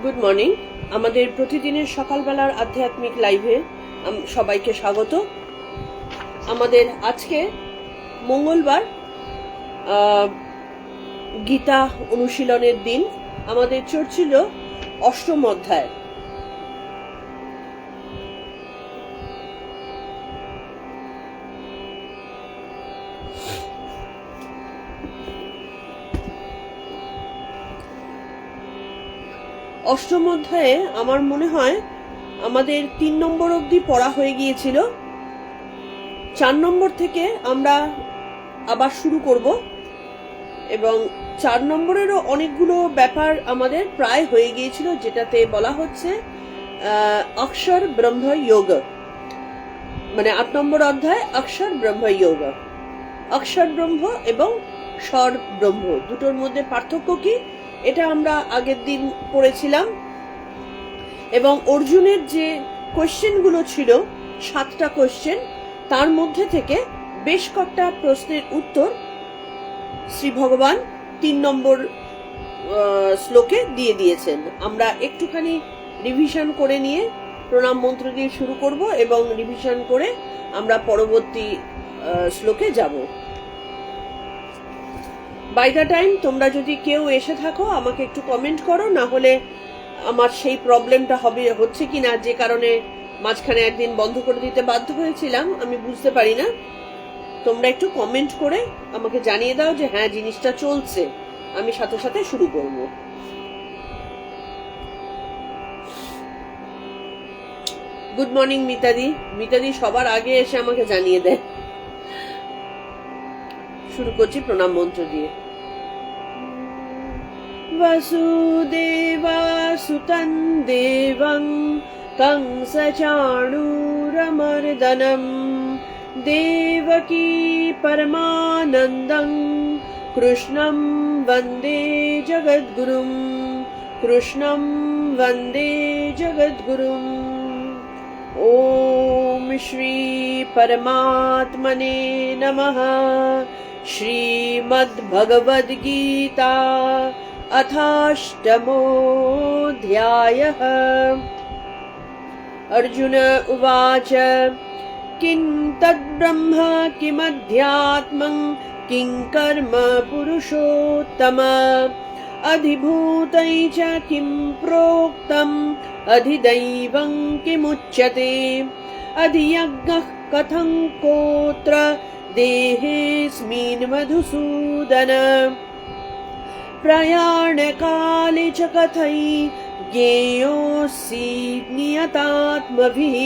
Good morning. আমাদের প্রতিদিনের সকালবেলার আধ্যাত্মিক লাইভে সবাইকে স্বাগত। আমাদের আজকে মঙ্গলবার, গীতা অনুশীলনের দিন। আমাদের চলছিল অষ্টম অধ্যায়। অষ্টম অধ্যায়ে আমার মনে হয় আমাদের 3 নম্বর অবধি পড়া হয়ে গিয়েছিল। 4 নম্বর থেকে আমরা আবার শুরু করব এবং 4 নম্বরেরও অনেকগুলো ব্যাপার আমাদের প্রায় হয়ে গিয়েছিল, যেটাতে বলা হচ্ছে অক্ষর ব্রহ্ম যোগ, মানে 8 নম্বর অধ্যায় অক্ষর ব্রহ্ম যোগ। অক্ষর ব্রহ্ম এবং স্বর ব্রহ্ম দুটোর মধ্যে পার্থক্য কি, এটা আমরা আগের দিন পড়েছিলাম। এবং অর্জুনের যে কোয়েশ্চেনগুলো ছিল 7টা কোয়েশ্চেন, তার মধ্যে থেকে বেশ কয়েকটা প্রশ্নের উত্তর শ্রী ভগবান 3 নম্বর শ্লোকে দিয়ে দিয়েছেন। আমরা একটুখানি রিভিশন করে নিয়ে প্রণাম মন্ত্র দিয়ে শুরু করব এবং রিভিশন করে আমরা পরবর্তী শ্লোকে যাব। বাই দ্য টাইম তোমরা যদি কেউ এসে থাকো আমাকে একটু কমেন্ট করো, না হলে আমার সেই প্রবলেমটা হচ্ছে কিনা, যে কারণে মাঝখানে একদিন বন্ধ করে দিতে বাধ্য হয়েছিলাম, আমি বুঝতে পারি না। তোমরা একটু কমেন্ট করে আমাকে জানিয়ে দাও যে হ্যাঁ জিনিসটা চলছে, আমি সাথে সাথে শুরু করব। Good morning মিতাদি। মিতাদি সবার আগে এসে আমাকে জানিয়ে দেয়। শুরু করছি প্রণাম মন্ত্র দিয়ে। वसुदेवासुतं देवं कंसचाणूरमर्दनं देवकी परमानन्दं कृष्णं वन्दे जगद्गुरुं कृष्णं वन्दे जगद्गुरुम्। ॐ श्री परमात्मने नमः। श्रीमद्भगवद्गीता अथाष्टमोऽध्यायः। अर्जुन उवाच किं तद्ब्रह्म किमध्यात्मं किं कर्म पुरुषोत्तम अधिभूतं च किं प्रोक्तम् अधिदैवं किमुच्यते अधियज्ञः कथं कोत्र देहेऽस्मिन् मधुसूदन प्रयाणकाले च कथै ज्ञेयोऽसि नियतात्मभिः।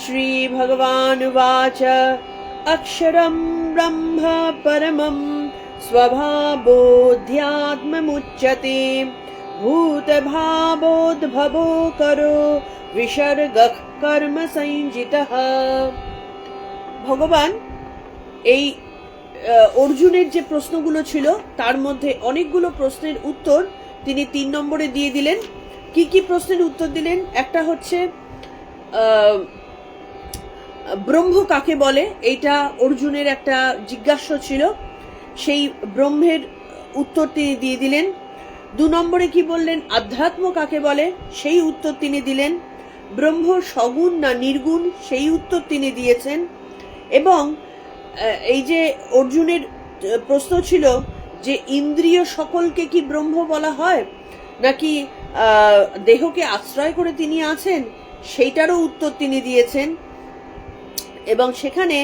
श्रीभगवानुवाच अक्षरं ब्रह्म परमं स्वभावोऽध्यात्ममुच्यते भूतभावोद्भवो करो विसर्गः कर्म संजितः। ভগবান এই অর্জুনের যে প্রশ্নগুলো ছিল তার মধ্যে অনেকগুলো প্রশ্নের উত্তর তিনি 3 নম্বরে দিয়ে দিলেন। কি কি প্রশ্নের উত্তর দিলেন? একটা হচ্ছে ব্রহ্ম কাকে বলে, এইটা অর্জুনের একটা জিজ্ঞাস্য ছিল, সেই ব্রহ্মের উত্তর তিনি দিয়ে দিলেন। 2 নম্বরে কি বললেন, আধ্যাত্ম কাকে বলে, সেই উত্তর তিনি দিলেন। ব্রহ্ম সগুণ না নির্গুণ, সেই উত্তর তিনি দিয়েছেন। এবং এই যে অর্জুনের প্রশ্ন ছিল যে ইন্দ্রিয় সকলকে কি ব্রহ্ম বলা হয় নাকি দেহকে আশ্রয় করে তিনি আছেন, সেইটারও উত্তর তিনি দিয়েছেন। এবং সেখানে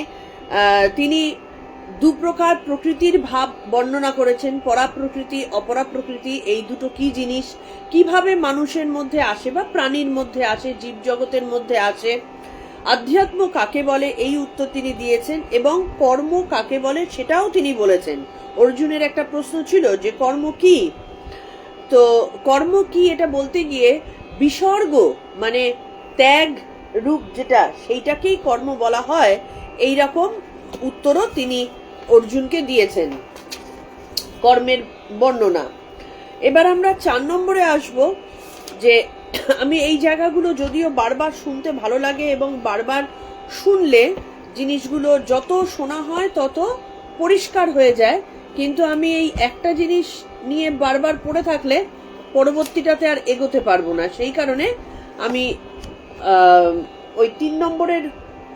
তিনি 2 প্রকার প্রকৃতির ভাব বর্ণনা করেছেন, পরা প্রকৃতি অপরা প্রকৃতি। এই দুটো কি জিনিস, কিভাবে মানুষের মধ্যে আসে বা প্রাণীর মধ্যে আসে, জীব জগতের মধ্যে আসে। আধ্যাত্ম কাকে বলে এই উত্তর তিনি দিয়েছেন এবং কর্ম কাকে বলে সেটাও তিনি বলেছেন। অর্জুনের একটা প্রশ্ন ছিল যে কর্ম কি, তো কর্ম কি এটা বলতে গিয়ে বিসর্গ মানে ত্যাগ রূপ যেটা, সেইটাকেই কর্ম বলা হয়, এই রকম উত্তরও তিনি অর্জুনকে দিয়েছেন, কর্মের বর্ণনা। এবার আমরা 4 নম্বরে আসব। যে আমি এই জায়গাগুলো যদিও বারবার শুনতে ভালো লাগে এবং বারবার শুনলে জিনিসগুলো যত শোনা হয় তত পরিষ্কার হয়ে যায়, কিন্তু আমি এই একটা জিনিস নিয়ে বারবার পড়ে থাকলে পরবর্তীটাতে আর এগোতে পারবো না, সেই কারণে আমি ওই 3 নম্বরের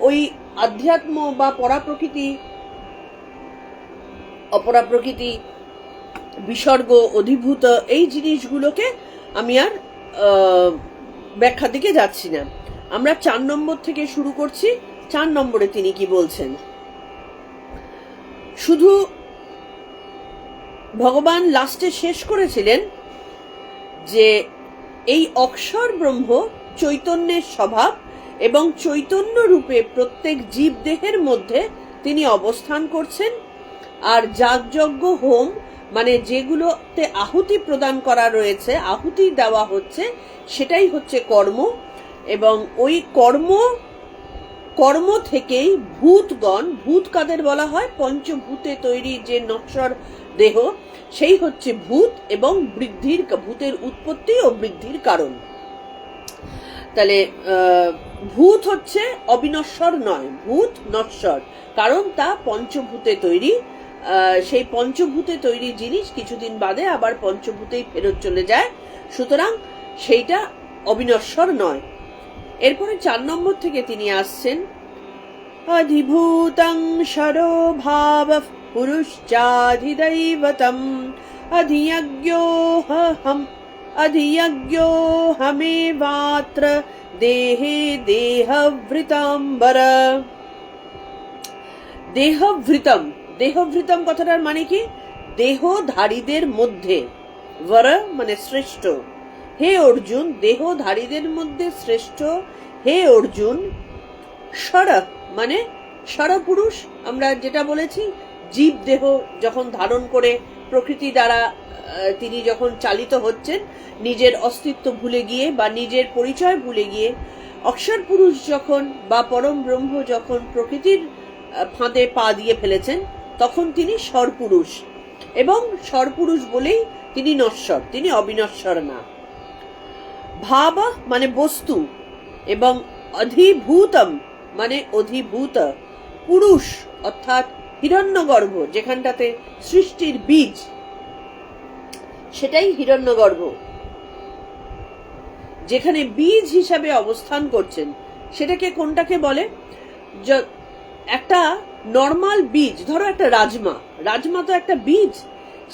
ওই আধ্যাত্ম বা পরাপ্রকৃতি অপরাপ্রকৃতি বিসর্গ অধিভূত এই জিনিসগুলোকে আমি আর ব্যাখ্যা দিকে যাচ্ছি না। আমরা 4 নম্বর থেকে শুরু করছি। 4 নম্বরে তিনি কি বলছেন? শুধু ভগবান লাস্টে শেষ করেছিলেন যে এই অক্ষর ব্রহ্ম চৈতন্যের স্বভাব এবং চৈতন্য রূপে প্রত্যেক জীব দেহের মধ্যে তিনি অবস্থান করছেন। আর যাগযজ্ঞ হোম মানে যেগুলোতে আহুতি প্রদান করা রয়েছে, আহুতি দেওয়া হচ্ছে, সেটাই হচ্ছে কর্ম। এবং ওই কর্ম থেকেই ভূতগণ, ভূত কাদের বলা হয়? পঞ্চভূতে তৈরি যে নশ্বর দেহ, সেই হচ্ছে ভূত এবং ভূতের উৎপত্তি ও বৃদ্ধির কারণ। তাহলে ভূত হচ্ছে অবিনশ্বর নয়, ভূত নশ্বর, কারণ তা পঞ্চভূতে তৈরি। সেই পঞ্চভূতে তৈরি জিনিস কিছুদিন বাদে আবার পঞ্চভূতেই ফেরত চলে যায়, সুতরাং সেইটা অবিনশ্বর নয়। এরপরে 4 নম্বর থেকে তিনি আসছেন, অধিভূতং শরো ভাব পুরুশ্চাধিদৈবতম अधियज्ञो हमेवात्र देहे देहभृताम्बर। দেহভৃতম কথাটার মানে কি? দেহধারীদের মধ্যে, বর মানে শ্রেষ্ঠ। হে অর্জুন, দেহধারীদের মধ্যে শ্রেষ্ঠ হে অর্জুন। শর মানে শরপুরুষ, আমরা যেটা বলেছি, জীব দেহ যখন ধারণ করে প্রকৃতি দ্বারা তিনি যখন চালিত হচ্ছেন, নিজের অস্তিত্ব ভুলে গিয়ে বা নিজের পরিচয় ভুলে গিয়ে, অক্ষর পুরুষ যখন বা পরম ব্রহ্ম যখন প্রকৃতির ফাঁদে পা দিয়ে ফেলেছেন, তখন তিনি স্বরপুরুষ। এবং স্বরপুরুষ বলেই তিনি নশ্বর, তিনি অবিনশ্বর না। ভাব মানে বস্তু, এবং অধিভূতম মানে অধিভূত। পুরুষ অর্থাৎ হিরণ্যগর্ভ, যেখানটাতে সৃষ্টির বীজ, সেটাই হিরণ্যগর্ভ। যেখানে বীজ হিসাবে অবস্থান করছেন, সেটাকে কোনটাকে বলে? একটা নর্মাল বীজ, ধরো একটা রাজমা তো একটা বীজ।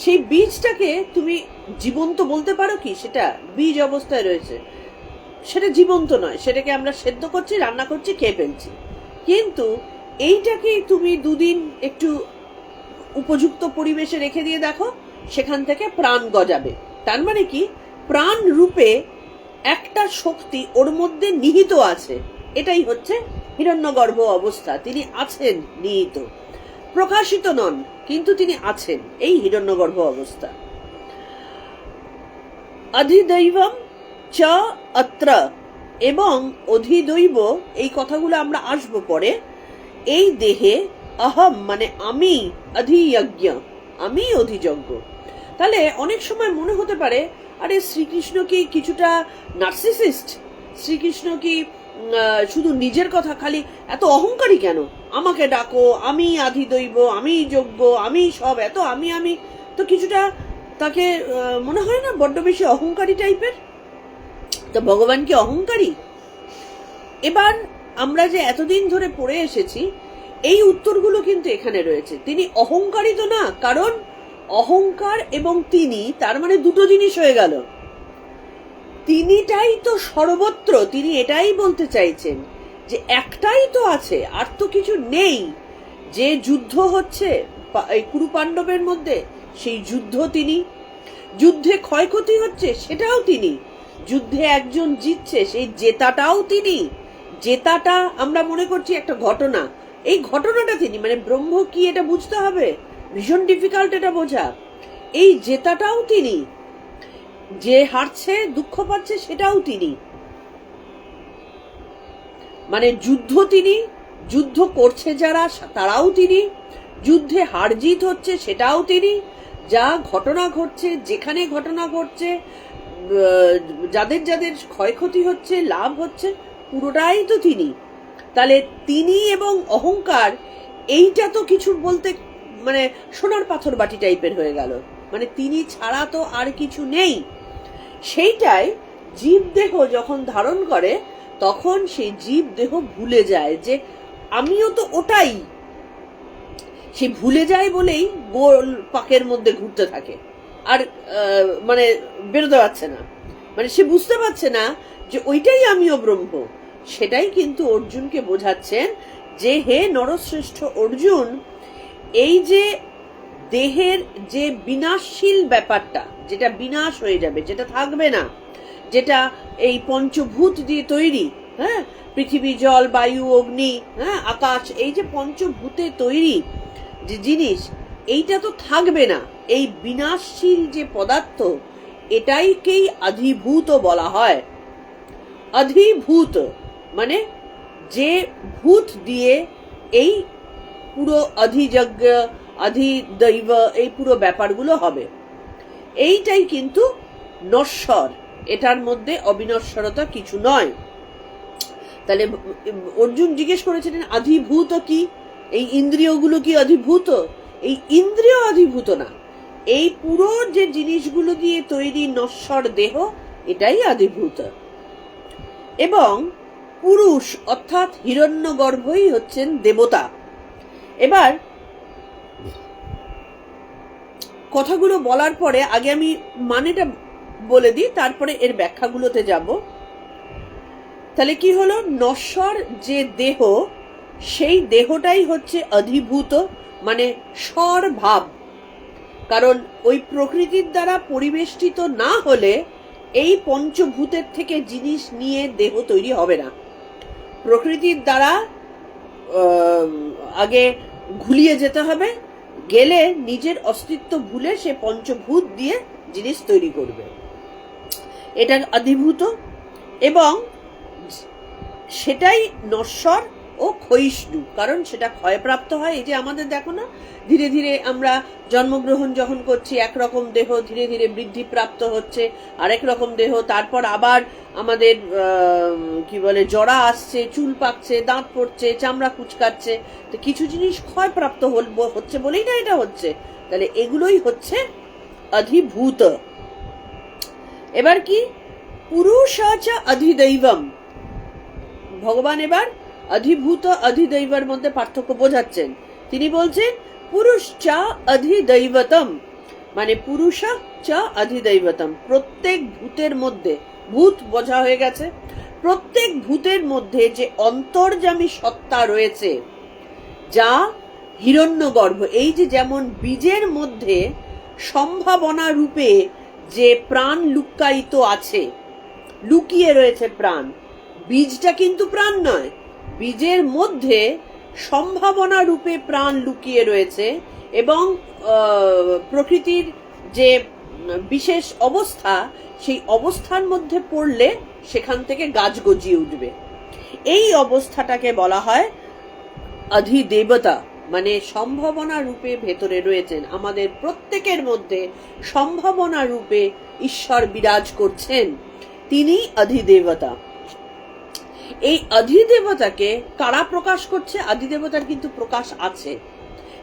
সেই বীজটাকে তুমি জীবন্ত বলতে পারো কি? সেটা বীজ অবস্থায় রয়েছে, সেটা জীবন্ত নয়। সেটাকে আমরা সেদ্ধ করছি, রান্না করছি, খেয়ে ফেলছি। কিন্তু এইটাকে তুমি 2 দিন একটু উপযুক্ত পরিবেশে রেখে দিয়ে দেখো, সেখান থেকে প্রাণ গজাবে। তার মানে কি? প্রাণ রূপে একটা শক্তি ওর মধ্যে নিহিত আছে। এটাই হচ্ছে হিরণ্যগর্ভ অবস্থা। তিনি আছেন নিহিত, প্রকাশিত নন, কিন্তু তিনি আছেন, এই হিরণ্যগর্ভ অবস্থা। অধিদৈবম চ অত্র, এবং অধিদৈব, এই কথাগুলো আমরা আসবো পরে। এই দেহে অহম মানে আমি, অধিযজ্ঞ আমি অধিযজ্ঞ। তাহলে অনেক সময় মনে হতে পারে, আরে শ্রীকৃষ্ণ কি কিছুটা নার্সিসিস্ট? শ্রীকৃষ্ণ কি শুধু নিজের কথা, খালি এত অহংকারী কেন? আমাকে ডাকো, আমি আধিদৈব, আমি যজ্ঞ, আমি সব, এত আমি তো কিছুটা তাকে মনে হয় না বড্ড বেশি অহংকারী টাইপের? তো ভগবান কি অহংকারী? এবার আমরা যে এতদিন ধরে পড়ে এসেছি, এই উত্তরগুলো কিন্তু এখানে রয়েছে। তিনি অহংকারী তো না, কারণ অহংকার এবং তিনি, তার মানে দুটো জিনিস হয়ে গেল। তিনিটাই তো সর্বত্র, তিনি এটাই বলতে চাইছেন যে একটাই তো আছে, আর তো কিছু নেই। যে যুদ্ধ হচ্ছে এই কুরু পাণ্ডবের মধ্যে, সেই যুদ্ধ তিনি। যুদ্ধে ক্ষয়ক্ষতি হচ্ছে, সেটাও তিনি। যুদ্ধে একজন জিতছে, সেই জেতাটাও তিনি। জেতাটা আমরা মনে করছি একটা ঘটনা, এই ঘটনাটা তিনি, মানে ব্রহ্ম কি এটা বুঝতে হবে, ভীষণ ডিফিকাল্ট এটা বোঝা। এই জেতাটাও তিনি, যে হারছে দুঃখ পাচ্ছে সেটাও তিনি। মানে যুদ্ধ তিনি, যুদ্ধ করছে যারা তারাও তিনি, যুদ্ধে হার জিত হচ্ছে সেটাও তিনি, যা ঘটনা ঘটছে, যেখানে ঘটনা ঘটছে, যাদের যাদের ক্ষয়ক্ষতি হচ্ছে, লাভ হচ্ছে, পুরোটাই তো তিনি। তাহলে তিনি এবং অহংকার, এইটা তো কিছু বলতে মানে সোনার পাথর বাটি টাইপের হয়ে গেল। মানে তিনি ছাড়া তো আর কিছু নেই। সেইটাই জীব দেহ যখন ধারণ করে তখন সেই জীব দেহ ভুলে যায় যে আমিও তো ওটাই। সে ভুলে যায় বলেই গোল পাকের মধ্যে ঘুরতে থাকে, আর মানে বেরোতে পারছে না, মানে সে বুঝতে পারছে না যে ওইটাই আমিও ব্রহ্ম। সেটাই কিন্তু অর্জুনকে বোঝাচ্ছেন যে হে নরশ্রেষ্ঠ অর্জুন, এই যে দেহের যে বিনাশশীল ব্যাপারটা, যেটা বিনাশ হয়ে যাবে, যেটা থাকবে না, যেটা এই পঞ্চভূত দিয়ে তৈরি, হ্যাঁ, পৃথিবী, জল, বায়ু, অগ্নি, হ্যাঁ, আকাশ, এই যে পঞ্চভূতে তৈরি যে জিনিস, এইটা তো থাকবে না। এই বিনাশশীল যে পদার্থ, এটাইকেই আধিভূত বলা হয়। আধিভূত মানে যে ভূত দিয়ে এই পুরো অধিযজ্ঞ, অধিদৈব, এই পুরো ব্যাপারগুলো হবে, এইটাই কিন্তু নশ্বর। এটার মধ্যে অবিনশ্বরতা কিছু নয়। তাহলে অর্জুন জিজ্ঞেস করেছিলেন আধিভূত কি? এই ইন্দ্রিয়গুলো কি অধিভূত? এই ইন্দ্রিয় অধিভূত না, এই পুরো যে জিনিসগুলো দিয়ে তৈরি নশ্বর দেহ, এটাই অধিভূত। এবং পুরুষ অর্থাৎ হিরণ্যগর্ভই হচ্ছেন দেবতা। এবার কথাগুলো বলার পরে আগে আমি মানেটা বলে দিই, তারপরে এর ব্যাখ্যাগুলোতে যাব। তাহলে কি হলো, নশ্বর যে দেহ, সেই দেহটাই হচ্ছে অধিভূত, মানে স্বর ভাব। কারণ ওই প্রকৃতির দ্বারা পরিবেষ্টিত না হলে এই পঞ্চভূতের থেকে জিনিস নিয়ে দেহ তৈরি হবে না। প্রকৃতির দ্বারা আগে ঘুলিয়ে যেতে হবে, গেলে নিজের অস্তিত্ব ভুলে সে পঞ্চভূত দিয়ে জিনিস তৈরি করবে, এটা অধিভূত। এবং সেটাই নশ্বর ও ক্ষয়িষ্ণু, কারণ সেটা ক্ষয়প্রাপ্ত হয়। এই যে আমাদের দেখো না, ধীরে ধীরে আমরা জন্মগ্রহণ যখন করছি একরকম দেহ, ধীরে ধীরে বৃদ্ধি প্রাপ্ত হচ্ছে আরেক রকম দেহ, তারপর আবার আমাদের কি বলে জরা আসছে, চুল পাকছে, দাঁত পড়ছে, চামড়া কুচকাচ্ছে। তো কিছু জিনিস ক্ষয়প্রাপ্ত হচ্ছে বলেই না এটা হচ্ছে। তাহলে এগুলোই হচ্ছে অধিভূত। এবার কি, পুরুষাচ অধিদৈবম, ভগবান এবার অধিভূত অধিদৈবের মধ্যে পার্থক্য বোঝাচ্ছেন। তিনি বলছেন পুরুষ চা অধিদৈবতম, মানে পুরুষ চা অধিদৈবতম, প্রত্যেক ভূতের মধ্যে, ভূত বোঝা হয়ে গেছে, প্রত্যেক ভূতের মধ্যে যে অন্তর্যামী সত্তা রয়েছে, যা হিরণ্যগর্ভ। এই যে যেমন বীজের মধ্যে সম্ভাবনা রূপে যে প্রাণ লুকায়িত আছে, লুকিয়ে রয়েছে প্রাণ, বীজটা কিন্তু প্রাণ নয়, বীজের মধ্যে সম্ভাবনা রূপে প্রাণ লুকিয়ে রয়েছে। এবং প্রকৃতির যে বিশেষ অবস্থা, সেই অবস্থার মধ্যে পড়লে সেখান থেকে গাছ গজিয়ে উঠবে। এই অবস্থাটাকে বলা হয় অধিদেবতা, মানে সম্ভাবনা রূপে ভেতরে রয়েছেন। আমাদের প্রত্যেকের মধ্যে সম্ভাবনা রূপে ঈশ্বর বিরাজ করছেন, তিনি অধিদেবতা। এই অধিদেবতাকে কারা প্রকাশ করছে? অধিদেবতার কিন্তু প্রকাশ আছে,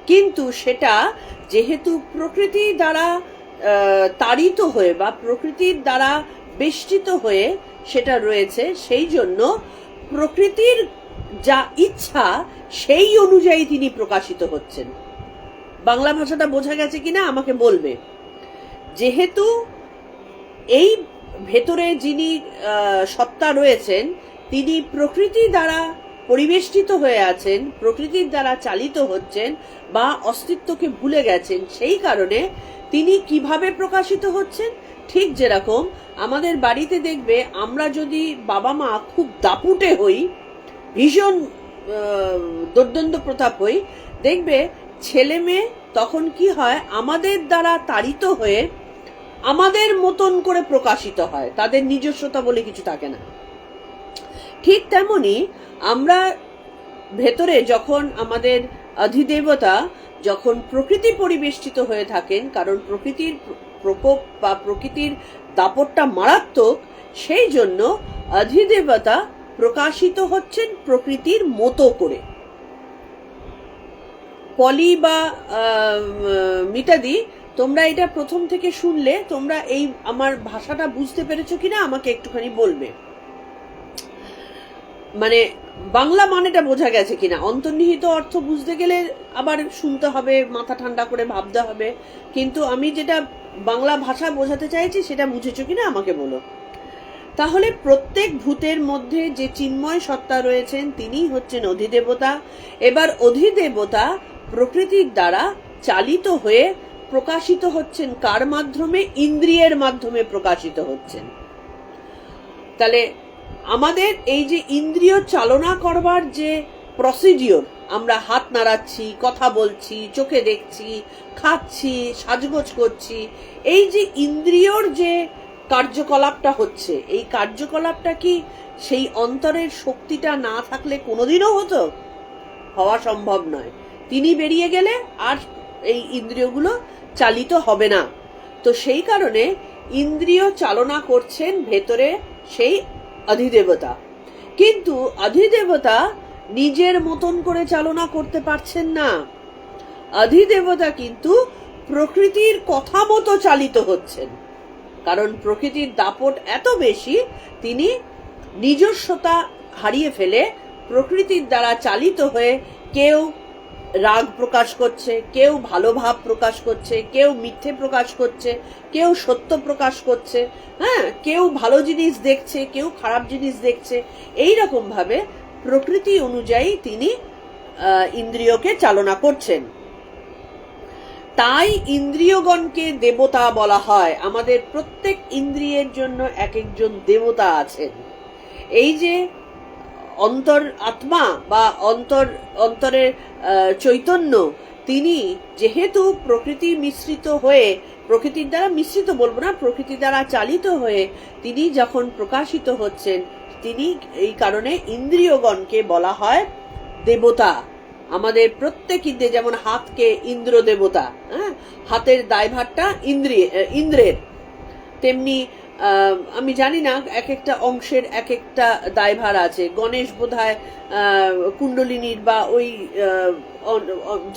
কিন্তু সেটা যেহেতু প্রকৃতি দ্বারা তাড়িত হয়ে বা প্রকৃতির দ্বারা বেষ্টিত হয়ে সেটা রয়েছে, সেই জন্য প্রকৃতির যা ইচ্ছা সেই অনুযায়ী তিনি প্রকাশিত হচ্ছেন। বাংলা ভাষাটা বোঝা গেছে কিনা আমাকে বলবে। যেহেতু এই ভেতরে যিনি সত্তা রয়েছেন, তিনি প্রকৃতি দ্বারা পরিবেষ্টিত হয়ে আছেন, প্রকৃতির দ্বারা চালিত হচ্ছেন বা অস্তিত্বকে ভুলে গেছেন, সেই কারণে তিনি কিভাবে প্রকাশিত হচ্ছেন, ঠিক যেরকম আমাদের বাড়িতে দেখবে, আমরা যদি বাবা মা খুব দাপুটে হই, ভীষণ দুর্দণ্ড প্রতাপ হই, দেখবে ছেলে মেয়ে তখন কি হয়, আমাদের দ্বারা তাড়িত হয়ে আমাদের মতন করে প্রকাশিত হয়, তাদের নিজস্বতা বলে কিছু থাকে না। ঠিক তেমনি আমরা ভেতরে যখন আমাদের অধিদেবতা যখন প্রকৃতি পরিবেষ্টিত হয়ে থাকেন, কারণ প্রকৃতির প্রকোপ বা প্রকৃতির দাপটটা মারাত্মক, সেই জন্য অধিদেবতা প্রকাশিত হচ্ছেন প্রকৃতির মতো করে। পলি বা মিতাদি, তোমরা এটা প্রথম থেকে শুনলে তোমরা এই আমার ভাষাটা বুঝতে পেরেছো কিনা আমাকে একটুখানি বলবে, মানে বাংলা মানেটা বোঝা গেছে কিনা। অন্তর্নিহিত অর্থ বুঝতে গেলে আবার শুনতে হবে, মাথা ঠান্ডা করে ভাবতে হবে, কিন্তু আমি যেটা বাংলা ভাষা বোঝাতে চাইছি সেটা বুঝেছো কিনা আমাকে বলো। তাহলে প্রত্যেক ভূতের মধ্যে যে চিন্ময় সত্তা রয়েছেন তিনি হচ্ছেন অধিদেবতা। এবার অধিদেবতা প্রকৃতির দ্বারা চালিত হয়ে প্রকাশিত হচ্ছেন কার মাধ্যমে? ইন্দ্রিয়ের মাধ্যমে প্রকাশিত হচ্ছেন। তাহলে আমাদের এই যে ইন্দ্রিয় চালনা করবার যে প্রসিডিওর, আমরা হাত নাড়াচ্ছি, কথা বলছি, চোখে দেখছি, খাচ্ছি, সাজগোজ করছি, এই যে ইন্দ্রিয়র যে কার্যকলাপটা হচ্ছে, এই কার্যকলাপটা কি সেই অন্তরের শক্তিটা না থাকলে কোনোদিনও হতো? হওয়া সম্ভব নয়। তিনি বেরিয়ে গেলে আর এই ইন্দ্রিয়গুলো চালিত হবে না। তো সেই কারণে ইন্দ্রিয় চালনা করছেন ভেতরে সেই অধিদেবতা, কিন্তু অধিদেবতা নিজের মতন করে চালনা করতে পারছেন না। অধিদেবতা কিন্তু প্রকৃতির কথা মতো চালিত হচ্ছেন, কারণ প্রকৃতির দাপট এত বেশি, তিনি নিজস্বতা হারিয়ে ফেলে প্রকৃতির দ্বারা চালিত হয়ে কেউ রাগ প্রকাশ করছে, কেউ ভালো ভাব প্রকাশ করছে, কেউ মিথ্যে প্রকাশ করছে, কেউ সত্য প্রকাশ করছে, হ্যাঁ, কেউ ভালো জিনিস দেখছে, কেউ খারাপ জিনিস দেখছে। এই রকম ভাবে প্রকৃতি অনুযায়ী তিনি ইন্দ্রিয়কে চালনা করছেন। তাই ইন্দ্রিয়গণকে দেবতা বলা হয়। আমাদের প্রত্যেক ইন্দ্রিয়ের জন্য এক একজন দেবতা আছেন। এই যে অন্তর আত্মা বা অন্তরের চৈতন্য, তিনি যেহেতু প্রকৃতি মিশ্রিত হয়ে, প্রকৃতির দ্বারা মিশ্রিত বলবো না, প্রকৃতির দ্বারা চালিত হয়ে তিনি যখন প্রকাশিত হচ্ছেন, তিনি এই কারণে ইন্দ্রিয়গণকে বলা হয় দেবতা। আমাদের প্রত্যেক ইন্দ্রিয়, যেমন হাতকে ইন্দ্র দেবতা, হ্যাঁ, হাতের দায়ভারটা ইন্দ্রের, তেমনি আমি জানি না এক একটা অংশের এক একটা দায়ভার আছে। গণেশ বোধহয় কুণ্ডলিনীর বা ওই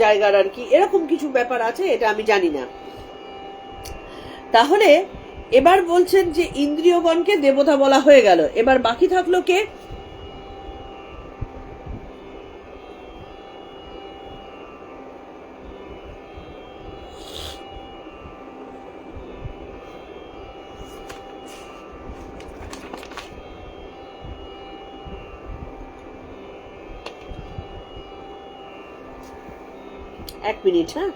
জায়গার আর কি এরকম কিছু ব্যাপার আছে, এটা আমি জানি না। তাহলে এবার বলছেন যে ইন্দ্রিয়গণকে দেবতা বলা হয়ে গেল, এবার বাকি থাকলো কে? এক মিনিট, হ্যাঁ।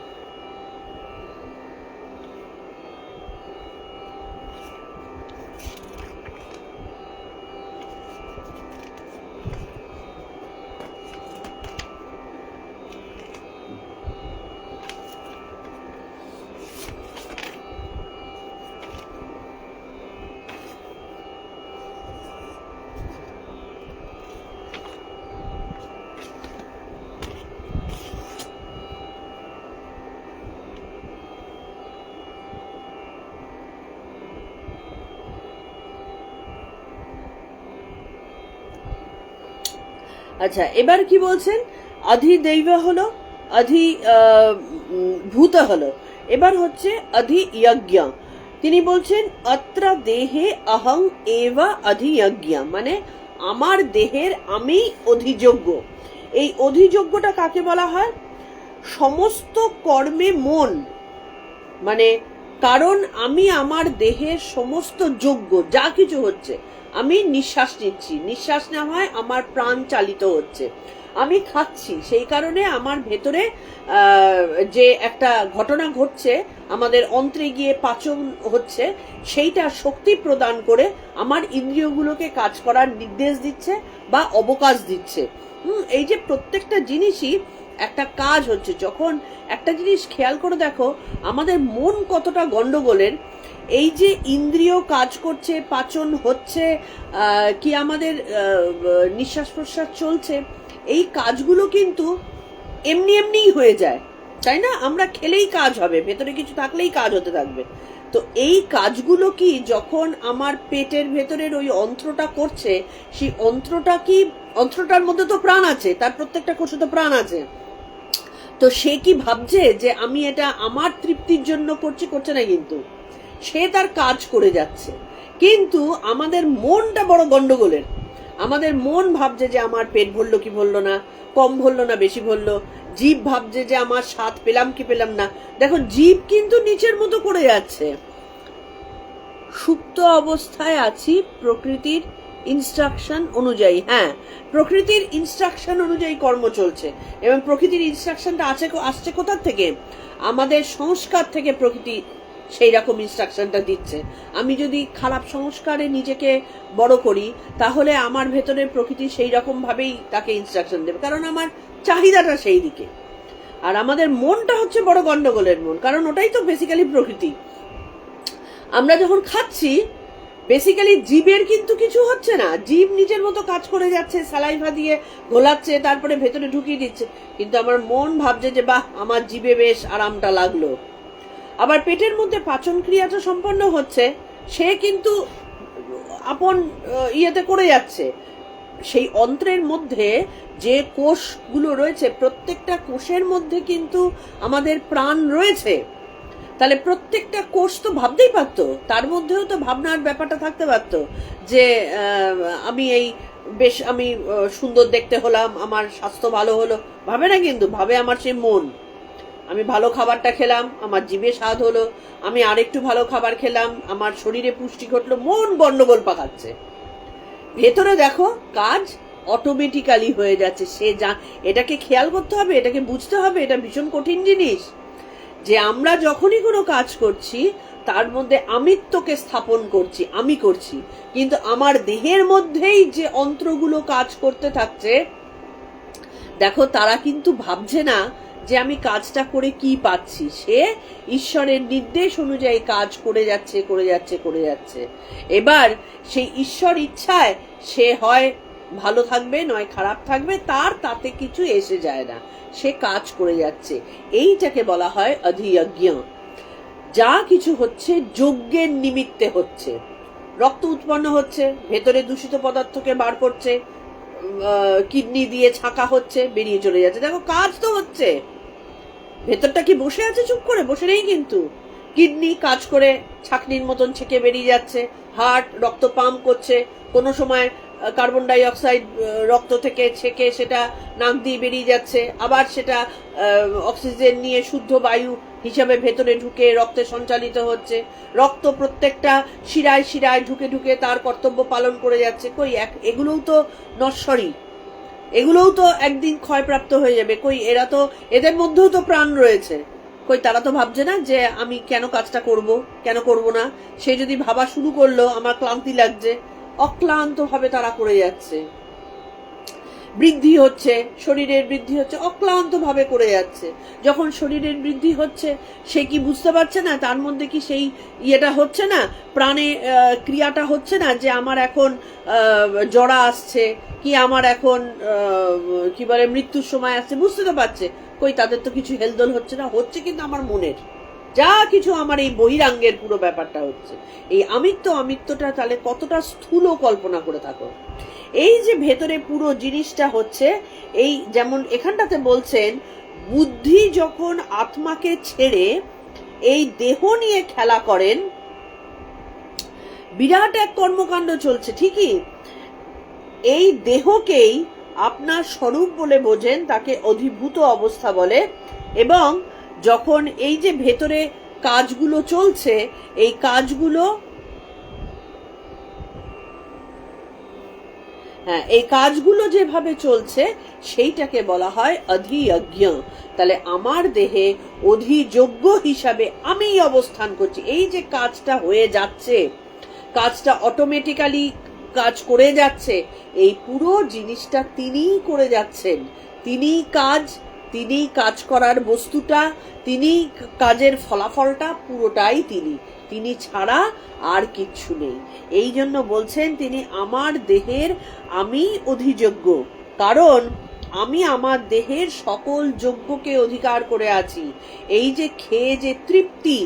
আচ্ছা, এবার কি বলছেন? অধিদৈব হলো, ভূত হলো, এবার হচ্ছে অধিযজ্ঞ। তিনি বলছেন অত্র দেহে অহং এবা অধিযজ্ঞ, মানে আমার দেহের আমি অধিযোগ্য। এই অধিযোগ্যটা কাকে বলা হয়? সমস্ত কর্মে মন, মানে কারণ আমি আমার দেহের সমস্ত যোগ্য, যা কিছু হচ্ছে, আমি নিঃশ্বাস নিচ্ছি, নিঃশ্বাস নেওয়ায় আমার প্রাণ চালিত হচ্ছে, আমি খাচ্ছি, সেই কারণে আমার ভেতরে যে একটা ঘটনা ঘটছে, আমাদের অন্ত্রে গিয়ে পাচন হচ্ছে, সেইটা শক্তি প্রদান করে আমার ইন্দ্রিয়গুলোকে কাজ করার নির্দেশ দিচ্ছে বা অবকাশ দিচ্ছে। এই যে প্রত্যেকটা জিনিসই একটা কাজ হচ্ছে। যখন একটা জিনিস খেয়াল করে দেখো, আমাদের মন কতটা গন্ডগোলের, এই যে ইন্দ্রিয় কাজ করছে, পাচন হচ্ছে, কি আমাদের নিঃশ্বাস প্রশ্বাস চলছে, এই কাজগুলো কিন্তু এমনি এমনিই হয়ে যায়, তাই না? আমরা খেলেই কাজ হবে, ভেতরে কিছু থাকলেই কাজ হতে থাকবে। তো এই কাজগুলো কি যখন আমার পেটের ভেতরের ওই অন্ত্রটা করছে, সেই অন্ত্রটা কি, অন্ত্রটার মধ্যে তো প্রাণ আছে, তার প্রত্যেকটা কোষে তো প্রাণ আছে, তো সে কি ভাবছে যে আমি এটা আমার তৃপ্তির জন্য করছি? করছে না, কিন্তু সে তার কাজ করে যাচ্ছে। কিন্তু আমাদের মনটা বড় গন্ডগোলের। আমাদের মন ভাবছে যে আমার পেট ভরলো কি ভরলো না, কম ভরলো না বেশি ভরলো। জীব ভাবছে যে আমার স্বাদ পেলাম কি পেলাম না। দেখো, জীব কিন্তু নিচের মতো করে যাচ্ছে। সুপ্ত অবস্থায় আছি প্রকৃতির ইনস্ট্রাকশন অনুযায়ী। হ্যাঁ, প্রকৃতির ইনস্ট্রাকশন অনুযায়ী কর্ম চলছে, এবং প্রকৃতির ইনস্ট্রাকশনটা আসছে কোথার থেকে? আমাদের সংস্কার থেকে প্রকৃতি সেই রকম ইনস্ট্রাকশনটা দিচ্ছে। আমি যদি খারাপ সংস্কারে নিজেকে বড় করি, তাহলে আমার ভেতরে প্রকৃতি সেই রকম ভাবেই তাকে ইনস্ট্রাকশন দেবে, কারণ আমার চাহিদাটা সেই দিকে। আর আমাদের মনটা হচ্ছে বড় গন্ডগোলের মন, কারণ ওটাই তো বেসিক্যালি প্রকৃতি। আমরা যখন খাচ্ছি, বেসিক্যালি জীবের কিন্তু কিছু হচ্ছে না। জীব নিজের মতো কাজ করে যাচ্ছে, স্যালাইভা দিয়ে ঘোলাচ্ছে, তারপরে ভেতরে ঢুকিয়ে দিচ্ছে। কিন্তু আমার মন ভাবছে যে বাহ, আমার জীবে বেশ আরামটা লাগলো। আবার পেটের মধ্যে পাচন ক্রিয়াটা সম্পন্ন হচ্ছে, সে কিন্তু আপন ইয়েতে করে যাচ্ছে। সেই অন্ত্রের মধ্যে যে কোষগুলো রয়েছে, প্রত্যেকটা কোষের মধ্যে কিন্তু আমাদের প্রাণ রয়েছে। তাহলে প্রত্যেকটা কোষ তো ভাবতেই পারতো, তার মধ্যেও তো ভাবনার ব্যাপারটা থাকতে পারতো যে আমি এই বেশ আমি সুন্দর দেখতে হলাম, আমার স্বাস্থ্য ভালো হলো। ভাবে না, কিন্তু ভাবে আমার সেই মন। আমি ভালো খাবারটা খেলাম, আমার জিভে স্বাদ হলো, আমি আরেকটু ভালো খাবার খেলাম, আমার শরীরে পুষ্টি ঘটলো। মন গন্ডগোল পাকাচ্ছে। ভেতরে দেখো কাজ অটোমেটিক্যালি হয়ে যাচ্ছে। সে এটাকে খেয়াল করতে হবে, এটাকে বুঝতে হবে। এটা ভীষণ কঠিন জিনিস যে আমরা যখনই কোনো কাজ করছি, তার মধ্যে আমিত্বকে স্থাপন করছি, আমি করছি, কিন্তু আমার দেহের মধ্যেই যে অন্ত্রগুলো কাজ করতে থাকছে, দেখো তারা কিন্তু ভাবছে না যে আমি কাজটা করে কি পাচ্ছি। সে ঈশ্বরের নির্দেশ অনুযায়ী কাজ করে যাচ্ছে, করে যাচ্ছে, করে যাচ্ছে। এবার সেই ঈশ্বর ইচ্ছায় সে হয় ভালো থাকবে, নয় খারাপ থাকবে, তার তাতে কিছু এসে যায় না। সে কাজ করে যাচ্ছে। এইটাকে বলা হয় অধিয়জ্ঞ। যা কিছু হচ্ছে যজ্ঞের নিমিত্তে হচ্ছে। রক্ত উৎপন্ন হচ্ছে, ভেতরে দূষিত পদার্থকে বার করছে, কিডনি দিয়ে ছাকা হচ্ছে, বেরিয়ে চলে যাচ্ছে। দেখো কাজ তো হচ্ছে। ভেতরটা কি বসে আছে চুপ করে? বসে নেই কিন্তু। কিডনি কাজ করে ছাকনির মতন ছেকে বেরিয়ে যাচ্ছে, হার্ট রক্ত পাম্প করছে, কোনো সময় কার্বন ডাই অক্সাইড রক্ত থেকে ছেকে সেটা নাক দিয়ে বেরিয়ে যাচ্ছে, আবার সেটা অক্সিজেন নিয়ে শুদ্ধ বায়ু হিসাবে ভেতরে ঢুকে রক্তে সঞ্চালিত হচ্ছে। রক্ত প্রত্যেকটা শিরায় শিরায় ঢুকে ঢুকে তার কর্তব্য পালন করে যাচ্ছে। কই এগুলোও তো নশ্বরী, এগুলোও তো একদিন ক্ষয়প্রাপ্ত হয়ে যাবে। কই এরা তো, এদের মধ্যেও তো প্রাণ রয়েছে। কই তারা তো ভাবছে না যে আমি কেন কাজটা করব, কেন করব না। সে যদি ভাবা শুরু করলো আমার ক্লান্তি লাগছে, অক্লান্ত ভাবে তারা করে যাচ্ছে। বৃদ্ধি হচ্ছে, শরীরের বৃদ্ধি হচ্ছে, অক্লান্ত ভাবে করে যাচ্ছে। যখন শরীরের বৃদ্ধি হচ্ছে, সে কি বুঝতে পারছে না তার মধ্যে কি সেই ইয়েটা হচ্ছে না, প্রাণে ক্রিয়াটা হচ্ছে না যে আমার এখন জরা আসছে, কি আমার এখন কি বলে মৃত্যুর সময় আসছে? বুঝতে তো পারছে। কই তাদের তো কিছু হেলদোল হচ্ছে না। হচ্ছে কিন্তু আমার মনের যা কিছু, আমার এই বহিরাঙ্গের পুরো ব্যাপারটা হচ্ছে। এই আমিত্বটা তাহলে কতটা স্থূল কল্পনা করে থাকো। এই যে ভেতরে পুরো জিনিসটা হচ্ছে, এই যেমন এখানটাতে বলছেন, বুদ্ধি যখন আত্মাকে ছেড়ে এই দেহ নিয়ে খেলা করেন, বিরাট এক কর্মকাণ্ড চলছে। ঠিকই, এই দেহকেই আপনার স্বরূপ বলে বোঝেন, তাকে অধিভূত অবস্থা বলে। এবং যখন এই যে ভেতরে কাজগুলো চলছে, এই কাজগুলো এই কাজগুলো যেভাবে চলছে, সেইটাকে বলা হয় অধিয়জ্ঞ। তাহলে আমার দেহে অধিযোগ্য হিসাবে আমি অবস্থান করছি। এই যে কাজটা হয়ে যাচ্ছে, কাজটা অটোমেটিক্যালি কাজ করে যাচ্ছে, এই পুরো জিনিসটা তিনিই করে যাচ্ছেন। তিনি কাজ করার বস্তুটা, তিনি কাজের ফলাফলটা, পুরোটাই তিনি ছাড়া আর কিচ্ছু নেই। এই জন্য বলছেন তিনি আমার দেহের আমি অধিযোগ্য, কারণ আমি আমার দেহের সকল যোগ্যকে অধিকার করে আছি। এই যে খেয়ে যে তৃপ্তি,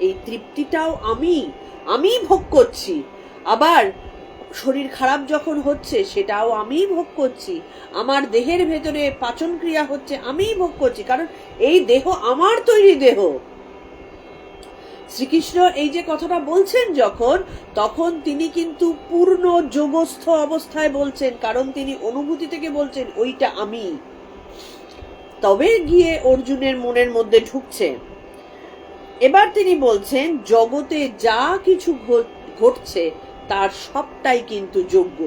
এই তৃপ্তিটাও আমি ভোগ করছি। আবার শরীর খারাপ যখন হচ্ছে সেটাও আমিই ভোগ করছি, আমার দেহের ভেতরে পাচন ক্রিয়া হচ্ছে আমিই ভোগ করছি, কারণ এই দেহ আমার তৈরি দেহ। শ্রীকৃষ্ণ এই যে কথাটা বলছেন যখন, তখন তিনি কিন্তু পূর্ণ যোগস্থ অবস্থায় বলছেন, কারণ তিনি অনুভূতি থেকে বলছেন ওইটা আমি। তবে গিয়ে অর্জুনের মনের মধ্যে ঢুকছে। এবার তিনি বলছেন জগতে যা কিছু ঘটছে তার সবটাই কিন্তু যোগ্য,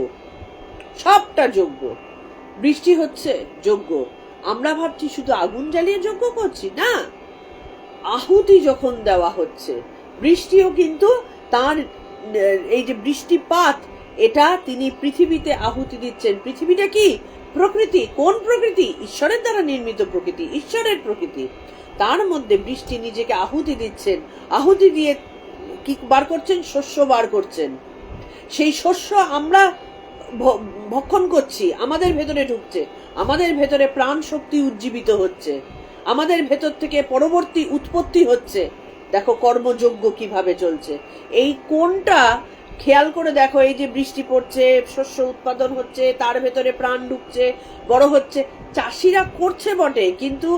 সবটা যোগ্য। বৃষ্টি হচ্ছে যোগ্য, আমরা ভাবছি শুধু আগুন জ্বালিয়ে যজ্ঞ করছি, না, আহুতি যখন দেওয়া হচ্ছে, বৃষ্টিও কিন্তু তার এই যে বৃষ্টিপাত, এটা তিনি পৃথিবীতে আহুতি দিচ্ছেন। পৃথিবীটা কি? প্রকৃতি। কোন প্রকৃতি? ঈশ্বরের দ্বারা নির্মিত প্রকৃতি, ঈশ্বরের প্রকৃতি। তার মধ্যে বৃষ্টি নিজেকে আহুতি দিচ্ছেন, আহুতি দিয়ে কি বার করছেন? শস্য বার করছেন। সেই শস্য আমরা ভক্ষণ করছি, আমাদের ভেতরে ঢুকছে, আমাদের ভেতরে প্রাণ শক্তি উজ্জীবিত হচ্ছে, আমাদের ভেতর থেকে পরবর্তী উৎপত্তি হচ্ছে। দেখো কর্মযজ্ঞ কিভাবে চলছে। এই কোনটা খেয়াল করে দেখো, এই যে বৃষ্টি পড়ছে, শস্য উৎপাদন হচ্ছে, তার ভেতরে প্রাণ ঢুকছে, বড় হচ্ছে, চাষিরা করছে বটে, কিন্তু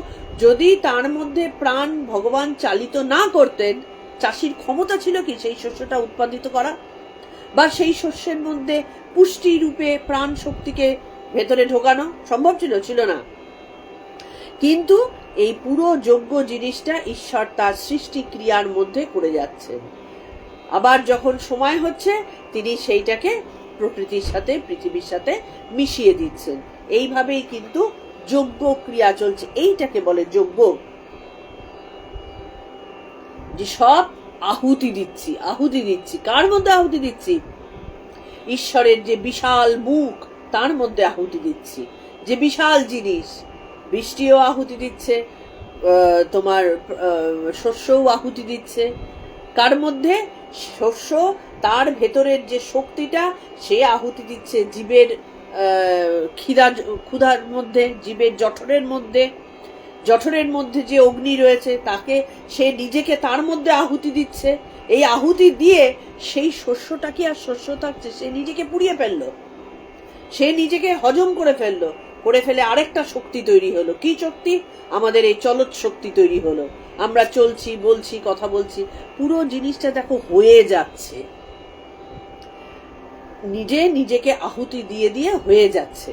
যদি তার মধ্যে প্রাণ ভগবান চালিত না করতেন, চাষির ক্ষমতা ছিল কি সেই শস্যটা উৎপাদিত করা, বা সেই শস্যের মধ্যে পুষ্টি রূপে প্রাণ শক্তিকে ভেতরে ঢোকানো সম্ভব ছিল? ছিল না। কিন্তু এই পুরো যজ্ঞ জিনিসটা ঈশ্বর তার সৃষ্টি ক্রিয়ার মধ্যে করে যাচ্ছেন। আবার যখন সময় হচ্ছে তিনি সেইটাকে প্রকৃতির সাথে, পৃথিবীর সাথে মিশিয়ে দিচ্ছেন। এইভাবেই কিন্তু যজ্ঞ ক্রিয়া চলছে। এইটাকে বলে যজ্ঞ, যে সব আহুতি দিচ্ছি, আহুতি দিচ্ছি। কার মধ্যে আহুতি দিচ্ছি? ঈশ্বরের যে বিশাল মুখ তার মধ্যে আহুতি দিচ্ছি। যে বিশাল জিনিস, বৃষ্টিও আহুতি দিচ্ছে, তোমার শস্যও আহুতি দিচ্ছে। কার মধ্যে? শস্য, তার ভেতরের যে শক্তিটা সে আহুতি দিচ্ছে জীবের ক্ষুধার মধ্যে, জীবের জঠরের মধ্যে। জঠরের মধ্যে যে অগ্নি রয়েছে তাকে সে নিজেকে তার মধ্যে আহুতি দিচ্ছে। এই আহুতি দিয়ে সেই শস্যটা কি আর শস্য থাকছে? সে নিজেকে পুড়িয়ে ফেললো, সে নিজেকে হজম করে ফেললো, করে ফেলে আরেকটা শক্তি তৈরি হলো। কি শক্তি? আমাদের এই চলৎ শক্তি তৈরি হলো। আমরা চলছি, বলছি, কথা বলছি, পুরো জিনিসটা দেখো হয়ে যাচ্ছে, নিজে নিজেকে আহুতি দিয়ে দিয়ে হয়ে যাচ্ছে।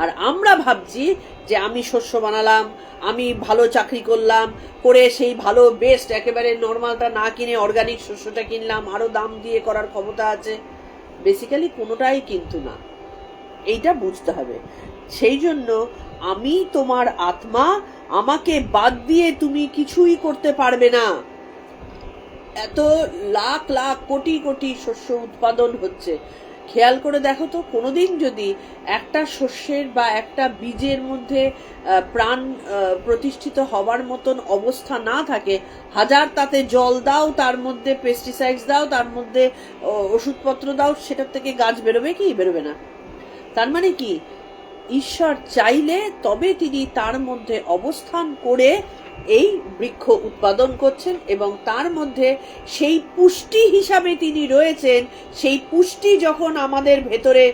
আর আমরা ভাবছি যে আমি শস্য বানালাম, আমি ভালো চাকরি করলাম, করে সেই ভালো বেস্ট একেবারে নর্মালটা না কিনে অর্গানিক শস্যটা কিনলাম, আরো দাম দিয়ে করার ক্ষমতা আছে। বেসিক্যালি কোনোটাই কিন্তু না, এইটা বুঝতে হবে। সেই জন্য আমি তোমার আত্মা, আমাকে বাদ দিয়ে তুমি কিছুই করতে পারবে না। এত লাখ লাখ কোটি কোটি শস্য উৎপাদন হচ্ছে, খেয়াল করে দেখো তো, কোনোদিন যদি একটা শস্যের বা একটা বীজের মধ্যে প্রাণ প্রতিষ্ঠিত হবার মতন অবস্থা না থাকে, হাজার তাতে জল দাও, তার মধ্যে পেস্টিসাইডস দাও, তার মধ্যে ওষুধপত্র দাও, সেটার থেকে গাছ বেরোবে কি? বেরোবে না। তার মানে কি? ঈশ্বর চাইলে তবে তিনি তার মধ্যে অবস্থান করে এই বৃক্ষ উৎপাদন করছেন, এবং তার মধ্যে সেই পুষ্টি হিসাবে তিনি রয়েছেন। সেই পুষ্টি যখন আমাদের ভেতরে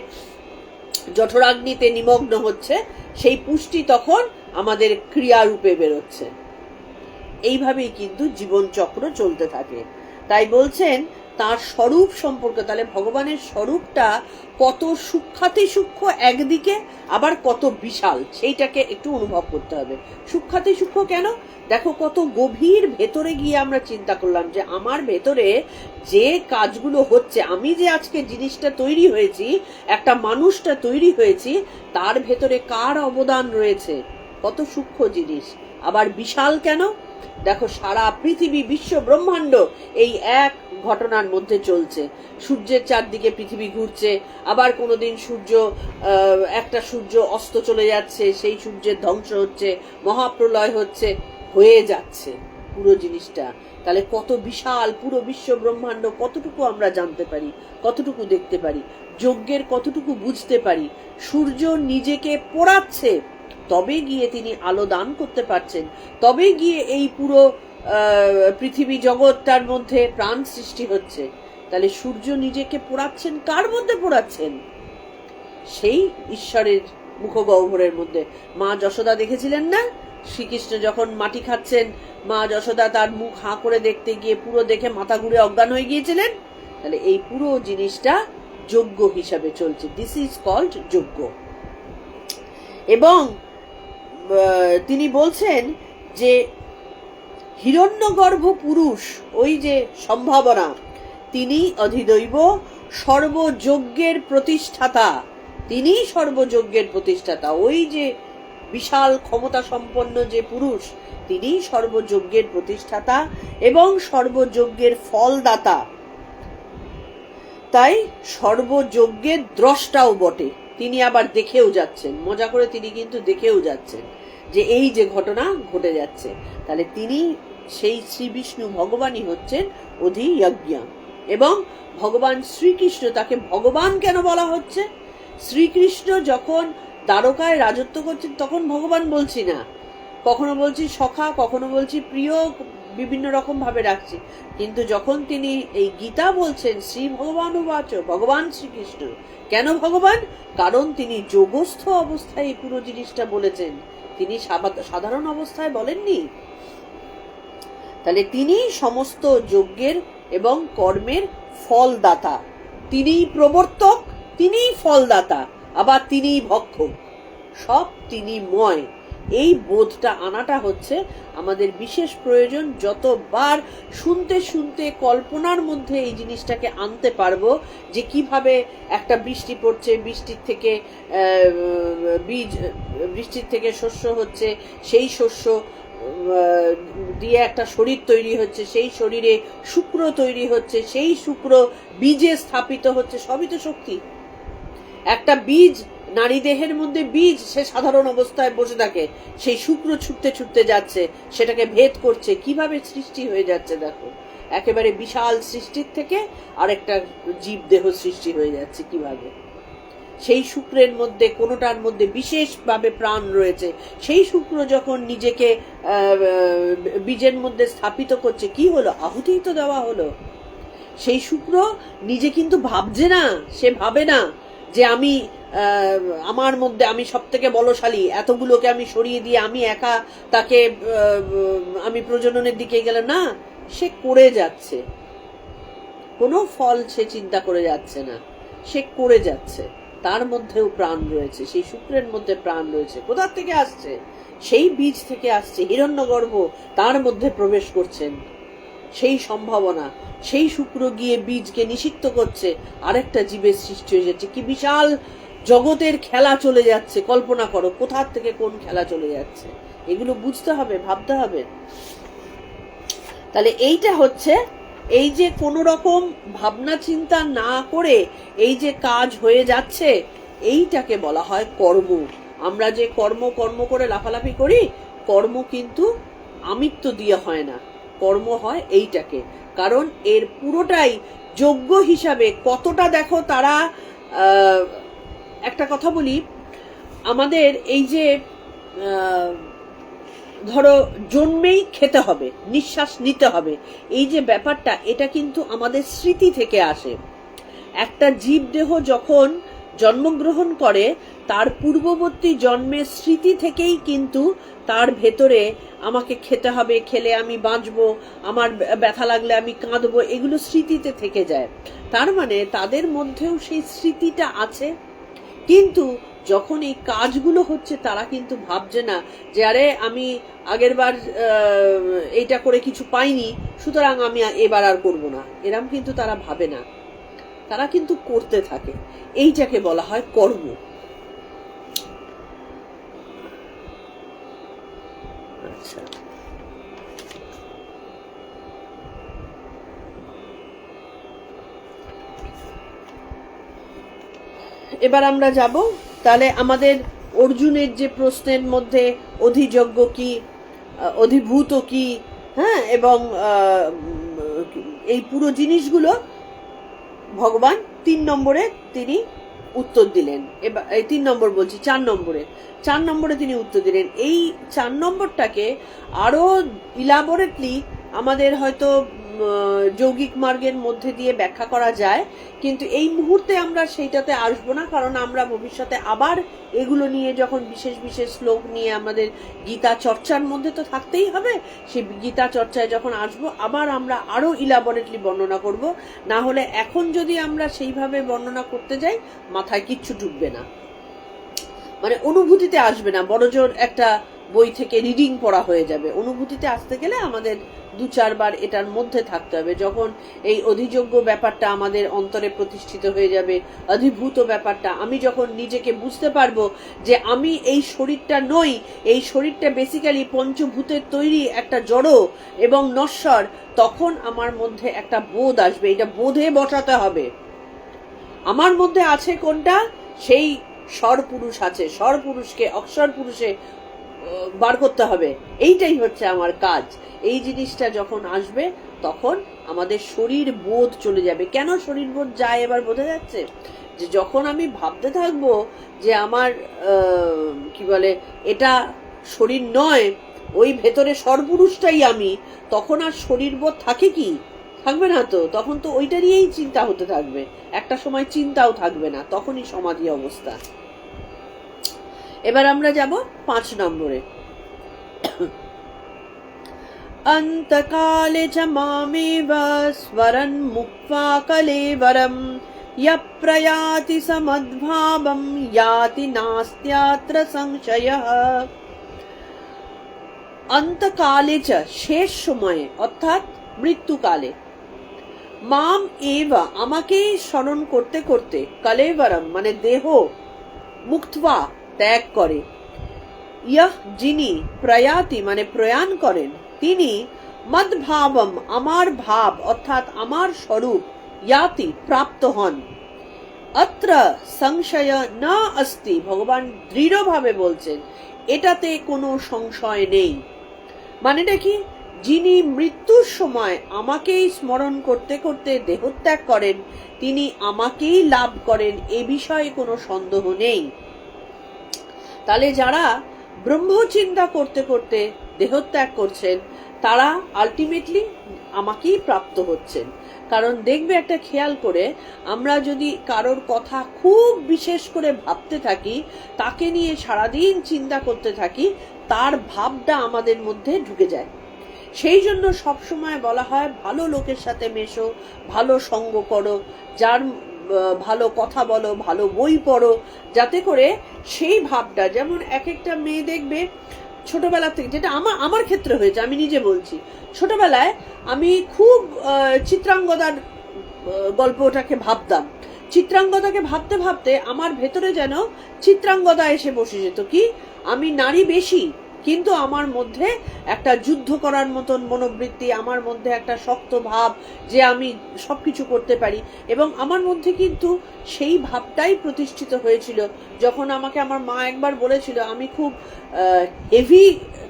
জঠরাগ্নিতে নিমগ্ন হচ্ছে, সেই পুষ্টি তখন আমাদের ক্রিয়ারূপে বেরোচ্ছে। এইভাবেই কিন্তু জীবন চক্র চলতে থাকে। তাই বলছেন তার স্বরূপ সম্পর্কে, তাহলে ভগবানের স্বরূপটা কত সূক্ষ্মাতি সূক্ষ্ম একদিকে, আবার কত বিশাল, সেইটাকে একটু অনুভব করতে হবে। সূক্ষ্মাতি সূক্ষ্ম কেন? দেখো কত গভীর ভেতরে গিয়ে আমরা চিন্তা করলাম যে আমার ভেতরে যে কাজগুলো হচ্ছে, আমি যে আজকে জিনিসটা তৈরি হয়েছি, একটা মানুষটা তৈরি হয়েছি, তার ভেতরে কার অবদান রয়েছে, কত সূক্ষ্ম জিনিস। আবার বিশাল কেন? দেখো সারা পৃথিবী, বিশ্ব ব্রহ্মাণ্ড এই এক ঘটনার মধ্যে চলছে। সূর্যের চারদিকে পৃথিবী ঘুরছে, আবার কোনোদিন সূর্য, একটা সূর্য অস্ত চলে যাচ্ছে, সেই সূর্যের ধ্বংস হচ্ছে, মহাপ্রলয় হচ্ছে, হয়ে যাচ্ছে পুরো জিনিসটা। তাহলে কত বিশাল পুরো বিশ্ব ব্রহ্মাণ্ড, কতটুকু আমরা জানতে পারি, কতটুকু দেখতে পারি, যজ্ঞের কতটুকু বুঝতে পারি। সূর্য নিজেকে পোড়াচ্ছে, তবে গিয়ে তিনি আলো দান করতে পারছেন, তবে গিয়ে এই পুরো পৃথিবী জগৎটার মধ্যে প্রাণ সৃষ্টি হচ্ছে। তাহলে সূর্য নিজেকে পোড়াচ্ছেন কার মধ্যে পোড়াচ্ছেন? সেই ঈশ্বরের মুখগহ্বরের মধ্যে। মা যশোদা দেখেছিলেন না, শ্রীকৃষ্ণ যখন মাটি খাচ্ছেন, মা যশোদা তার মুখ হাঁ করে দেখতে গিয়ে পুরো দেখে মাথা ঘুরে অজ্ঞান হয়ে গিয়েছিলেন। তাহলে এই পুরো জিনিসটা যজ্ঞ হিসাবে চলছে। দিস ইজ কল্ড যজ্ঞ। এবং তিনি বলছেন যে হিরণ্যগর্ভ পুরুষ, ওই যে সম্ভাবনা, তিনি অধিদৈব সর্বযজ্ঞের প্রতিষ্ঠাতা। তিনি সর্বযজ্ঞের প্রতিষ্ঠাতা। ওই যে বিশাল ক্ষমতা সম্পন্ন যে পুরুষ, তিনি সর্বযজ্ঞের প্রতিষ্ঠাতা এবং সর্বযজ্ঞের ফলদাতা। তাই সর্বযজ্ঞের দ্রষ্টাও বটে। তিনি আবার দেখেও যাচ্ছেন, মজা করে তিনি কিন্তু দেখেও যাচ্ছেন যে এই যে ঘটনা ঘটে যাচ্ছে। তাহলে তিনি সেই শ্রী বিষ্ণু ভগবানই হচ্ছেন অধিযজ্ঞ। এবং ভগবান শ্রীকৃষ্ণ, তাকে ভগবান কেন বলা হচ্ছে? শ্রীকৃষ্ণ যখন দ্বারকায় রাজত্ব করছেন তখন ভগবান বলছি না, কখনো বলছি সখা, কখনো বলছি প্রিয়, বিভিন্ন রকম ভাবে রাখছি। কিন্তু যখন তিনি এই গীতা বলছেন শ্রী ভগবান উবাচ, ভগবান শ্রীকৃষ্ণ কেন ভগবান? কারণ তিনি যোগস্থ অবস্থায় এই পুরো জিনিসটা বলেছেন, তিনি সাধারণ অবস্থায় বলেননি। তাহলে তিনি সমস্ত যজ্ঞের এবং কর্মের ফলদাতা। তিনিই প্রবর্তক, তিনিই ফলদাতা, আবার তিনিই ভক্ষক, সব তিনি ময়। এই বোধটা আনাটা হচ্ছে আমাদের বিশেষ প্রয়োজন। যতবার শুনতে শুনতে কল্পনার মধ্যে এই জিনিসটাকে আনতে পারবো যে কিভাবে একটা বৃষ্টি পড়ছে, বৃষ্টির থেকে শস্য হচ্ছে, সেই শস্য দিয়ে একটা শরীর তৈরি হচ্ছে, সেই শরীরে শুক্র তৈরি হচ্ছে, সেই শুক্র বীজে স্থাপিত হচ্ছে, সবই তো শক্তি। একটা বীজ, নারী দেহের মধ্যে বীজ, সে সাধারণ অবস্থায় বসে থাকে, সেই শুক্র ছুটতে ছুটতে যাচ্ছে, সেটাকে ভেদ করছে, কিভাবে সৃষ্টি হয়ে যাচ্ছে দেখো। একেবারে বিশাল সৃষ্টির থেকে আরেকটা জীব দেহ সৃষ্টি হয়ে যাচ্ছে কিভাবে। সেই শুক্রের মধ্যে কোনোটার মধ্যে বিশেষভাবে প্রাণ রয়েছে। সেই শুক্র যখন নিজেকে বীজের মধ্যে স্থাপিত করছে, কি হলো? আহুতিই তো দেওয়া হলো। সেই শুক্র নিজে কিন্তু ভাবছে না, সে ভাবে না যে আমি আমার মধ্যে আমি সব থেকে বলশালী, এতগুলোকে আমি সরিয়ে দিয়ে আমি একা তাকে আমি প্রজননের দিকে গেলাম না। সে করে যাচ্ছে, কোনো ফল সে চিন্তা করে যাচ্ছে না, সে করে যাচ্ছে। তার মধ্যেও প্রাণ রয়েছে, সেই শুক্রের মধ্যে প্রাণ রয়েছে। কোথা থেকে আসছে? সেই বীজ থেকে আসছে। হিরণ্যগর্ভ তার মধ্যে প্রবেশ করছেন, সেই সম্ভাবনা। সেই শুক্র গিয়ে বীজকে নিষিক্ত করছে, আরেকটা জীবের সৃষ্টি হয়ে যাচ্ছে। কি বিশাল জগতের খেলা চলে যাচ্ছে, কল্পনা করো কোথা থেকে কোন খেলা চলে যাচ্ছে। এগুলো বুঝতে হবে, ভাবতে হবে। তাহলে এইটা হচ্ছে, এই যে কোনো রকম ভাবনা চিন্তা না করে এই যে কাজ হয়ে যাচ্ছে, এইটাকে বলা হয় কর্ম। আমরা যে কর্ম কর্ম করে লাফালাফি করি, কর্ম কিন্তু আমিত্ব দিয়ে হয় না, কর্ম হয় এইটাকে। কারণ এর পুরোটাই যজ্ঞ হিসাবে কতটা দেখো তারা। একটা কথা বলি, আমাদের এই যে ধরো জন্মেই খেতে হবে, নিঃশ্বাস নিতে হবে, এই যে ব্যাপারটা, এটা কিন্তু আমাদের স্মৃতি থেকে আসে। একটা জীব দেহ যখন জন্মগ্রহণ করে, তার পূর্ববর্তী জন্মের স্মৃতি থেকেই কিন্তু তার ভেতরে আমাকে খেতে হবে, খেলে আমি বাঁচবো, আমার ব্যথা লাগলে আমি কাঁদবো, এগুলো স্মৃতিতে থেকে যায়। তার মানে তাদের মধ্যেও সেই স্মৃতিটা আছে। কিন্তু যখন এই কাজগুলো হচ্ছে, তারা কিন্তু ভাবছে না যে আরে আমি আগের বার এইটা করে কিছু পাইনি, সুতরাং আমি এবার আর করবো না, এরম কিন্তু তারা ভাবে না। তারা কিন্তু করতে থাকে। এইটাকে বলা হয় কর্ম। আচ্ছা, এবার আমরা যাব। তাহলে আমাদের অর্জুনের যে প্রশ্নের মধ্যে অধিযজ্ঞ কি, অধিভূত কি, হ্যাঁ, এবং এই পুরো জিনিসগুলো ভগবান 3 নম্বরে তিনি উত্তর দিলেন। এবার এই 3 নম্বর বলছি, 4 নম্বরে তিনি উত্তর দিলেন। এই 4 নম্বরটাকে আরো ইলাবোরেটলি আমাদের হয়তো যৌগিক মার্গের মধ্যে দিয়ে ব্যাখ্যা করা যায়, কিন্তু এই মুহূর্তে আমরা সেইটাতে আসবো না, কারণ আমরা ভবিষ্যতে আবার এগুলো নিয়ে যখন বিশেষ বিশেষ শ্লোক নিয়ে আমাদের গীতা চর্চার মধ্যে তো থাকতেই হবে, সেই গীতা চর্চায় যখন আসবো আবার আমরা আরো ইলাবরেটলি বর্ণনা করব। না হলে এখন যদি আমরা সেইভাবে বর্ণনা করতে যাই মাথায় কিচ্ছু ঢুকবে না, মানে অনুভূতিতে আসবে না, বড়জোর একটা বই থেকে রিডিং পড়া হয়ে যাবে। অনুভূতিতে আসতে গেলে আমাদের 2-4 বার এটার মধ্যে থাকতে হবে। যখন এই অধিযোগ্য ব্যাপারটা আমাদের অন্তরে প্রতিষ্ঠিত হয়ে যাবে, অধিভূত ব্যাপারটা, আমি যখন নিজেকে বুঝতে পারবো যে আমি এই শরীরটা নই, এই শরীরটা বেসিক্যালি পঞ্চভূতের তৈরি একটা জড় এবং নশ্বর, তখন আমার মধ্যে একটা বোধ আসবে। এটা বোধে বসাতে হবে। আমার মধ্যে আছে কোনটা? সেই স্বর পুরুষ আছে, স্বর পুরুষকে অক্ষর পুরুষে বার করতে হবে। এইটাই হচ্ছে আমার কাজ। এই জিনিসটা যখন আসবে তখন আমাদের শরীর বোধ চলে যাবে। কেন শরীর বোধ যায় এবার বোঝা যাচ্ছে? যে যখন আমি ভাবতে থাকবো যে আমার কি বলে এটা শরীর নয়, ওই ভেতরে স্বরপুরুষটাই আমি, তখন আর শরীর বোধ থাকে কি? থাকবে না তো। তখন তো ওইটা নিয়েই চিন্তা হতে থাকবে, একটা সময় চিন্তাও থাকবে না, তখনই সমাধি অবস্থা। এবার আমরা যাব 5 নম্বরে। অন্তকালে চ মামেব স্মরণ মুক্ত্বা কলেবরম ইয়প্রয়াতি সমদ্ভাবম ইয়াতি নাস্ত্যাত্র সংশয়ঃ। অন্তকালে চ, শেষ সময়ে অর্থাৎ মৃত্যুকালে, মাম এব, আমাকেই স্মরণ করতে করতে, কলেবরম মানে দেহ, মুক্ত্বা ত্যাগ করে, ইয়হ যিনি, প্রয়াতি মানে প্রয়াণ করেন, তিনি, মদ্ভাবম আমার ভাব অর্থাৎ আমার স্বরূপ, ইয়াতি প্রাপ্ত হন। অত্র সংশয় না অস্তি, ভগবান দৃঢ়ভাবে বলছেন এটাতে কোনো সংশয় নেই। মানেটা কি? যিনি মৃত্যুর সময় আমাকেই স্মরণ করতে করতে দেহত্যাগ করেন, তিনি আমাকেই লাভ করেন, এ বিষয়ে কোনো সন্দেহ নেই। তাহলে যারা ব্রহ্ম চিন্তা করতে করতে দেহত্যাগ করছেন তারা আলটিমেটলি আমাকেই প্রাপ্ত হচ্ছেন। কারণ দেখবে, একটা খেয়াল করে, আমরা যদি কারোর কথা খুব বিশেষ করে ভাবতে থাকি, তাকে নিয়ে সারাদিন চিন্তা করতে থাকি, তার ভাবটা আমাদের মধ্যে ঢুকে যায়। সেই জন্য সবসময় বলা হয় ভালো লোকের সাথে মেশো, ভালো সঙ্গ করো, যার ভালো কথা বলো, ভালো বই পড়ো, যাতে করে সেই ভাবটা, যেমন এক একটা মেয়ে দেখবে ছোটবেলা থেকে, যেটা আমার ক্ষেত্রে হয়েছে, আমি নিজে বলছি, ছোটবেলায় আমি খুব চিত্রাঙ্গদার গল্পটাকে ভাবতাম। চিত্রাঙ্গদাকে ভাবতে ভাবতে আমার ভেতরে যেন চিত্রাঙ্গদা এসে বসে যেত। কি, আমি নারী বেশি, কিন্তু আমার মধ্যে একটা যুদ্ধ করার মতন মনোবৃত্তি, আমার মধ্যে একটা শক্ত ভাব যে আমি সবকিছু করতে পারি। এবং আমার মধ্যে কিন্তু সেই ভাবটাই প্রতিষ্ঠিত হয়েছিল যখন আমাকে আমার মা একবার বলেছিল, আমি খুব হেভি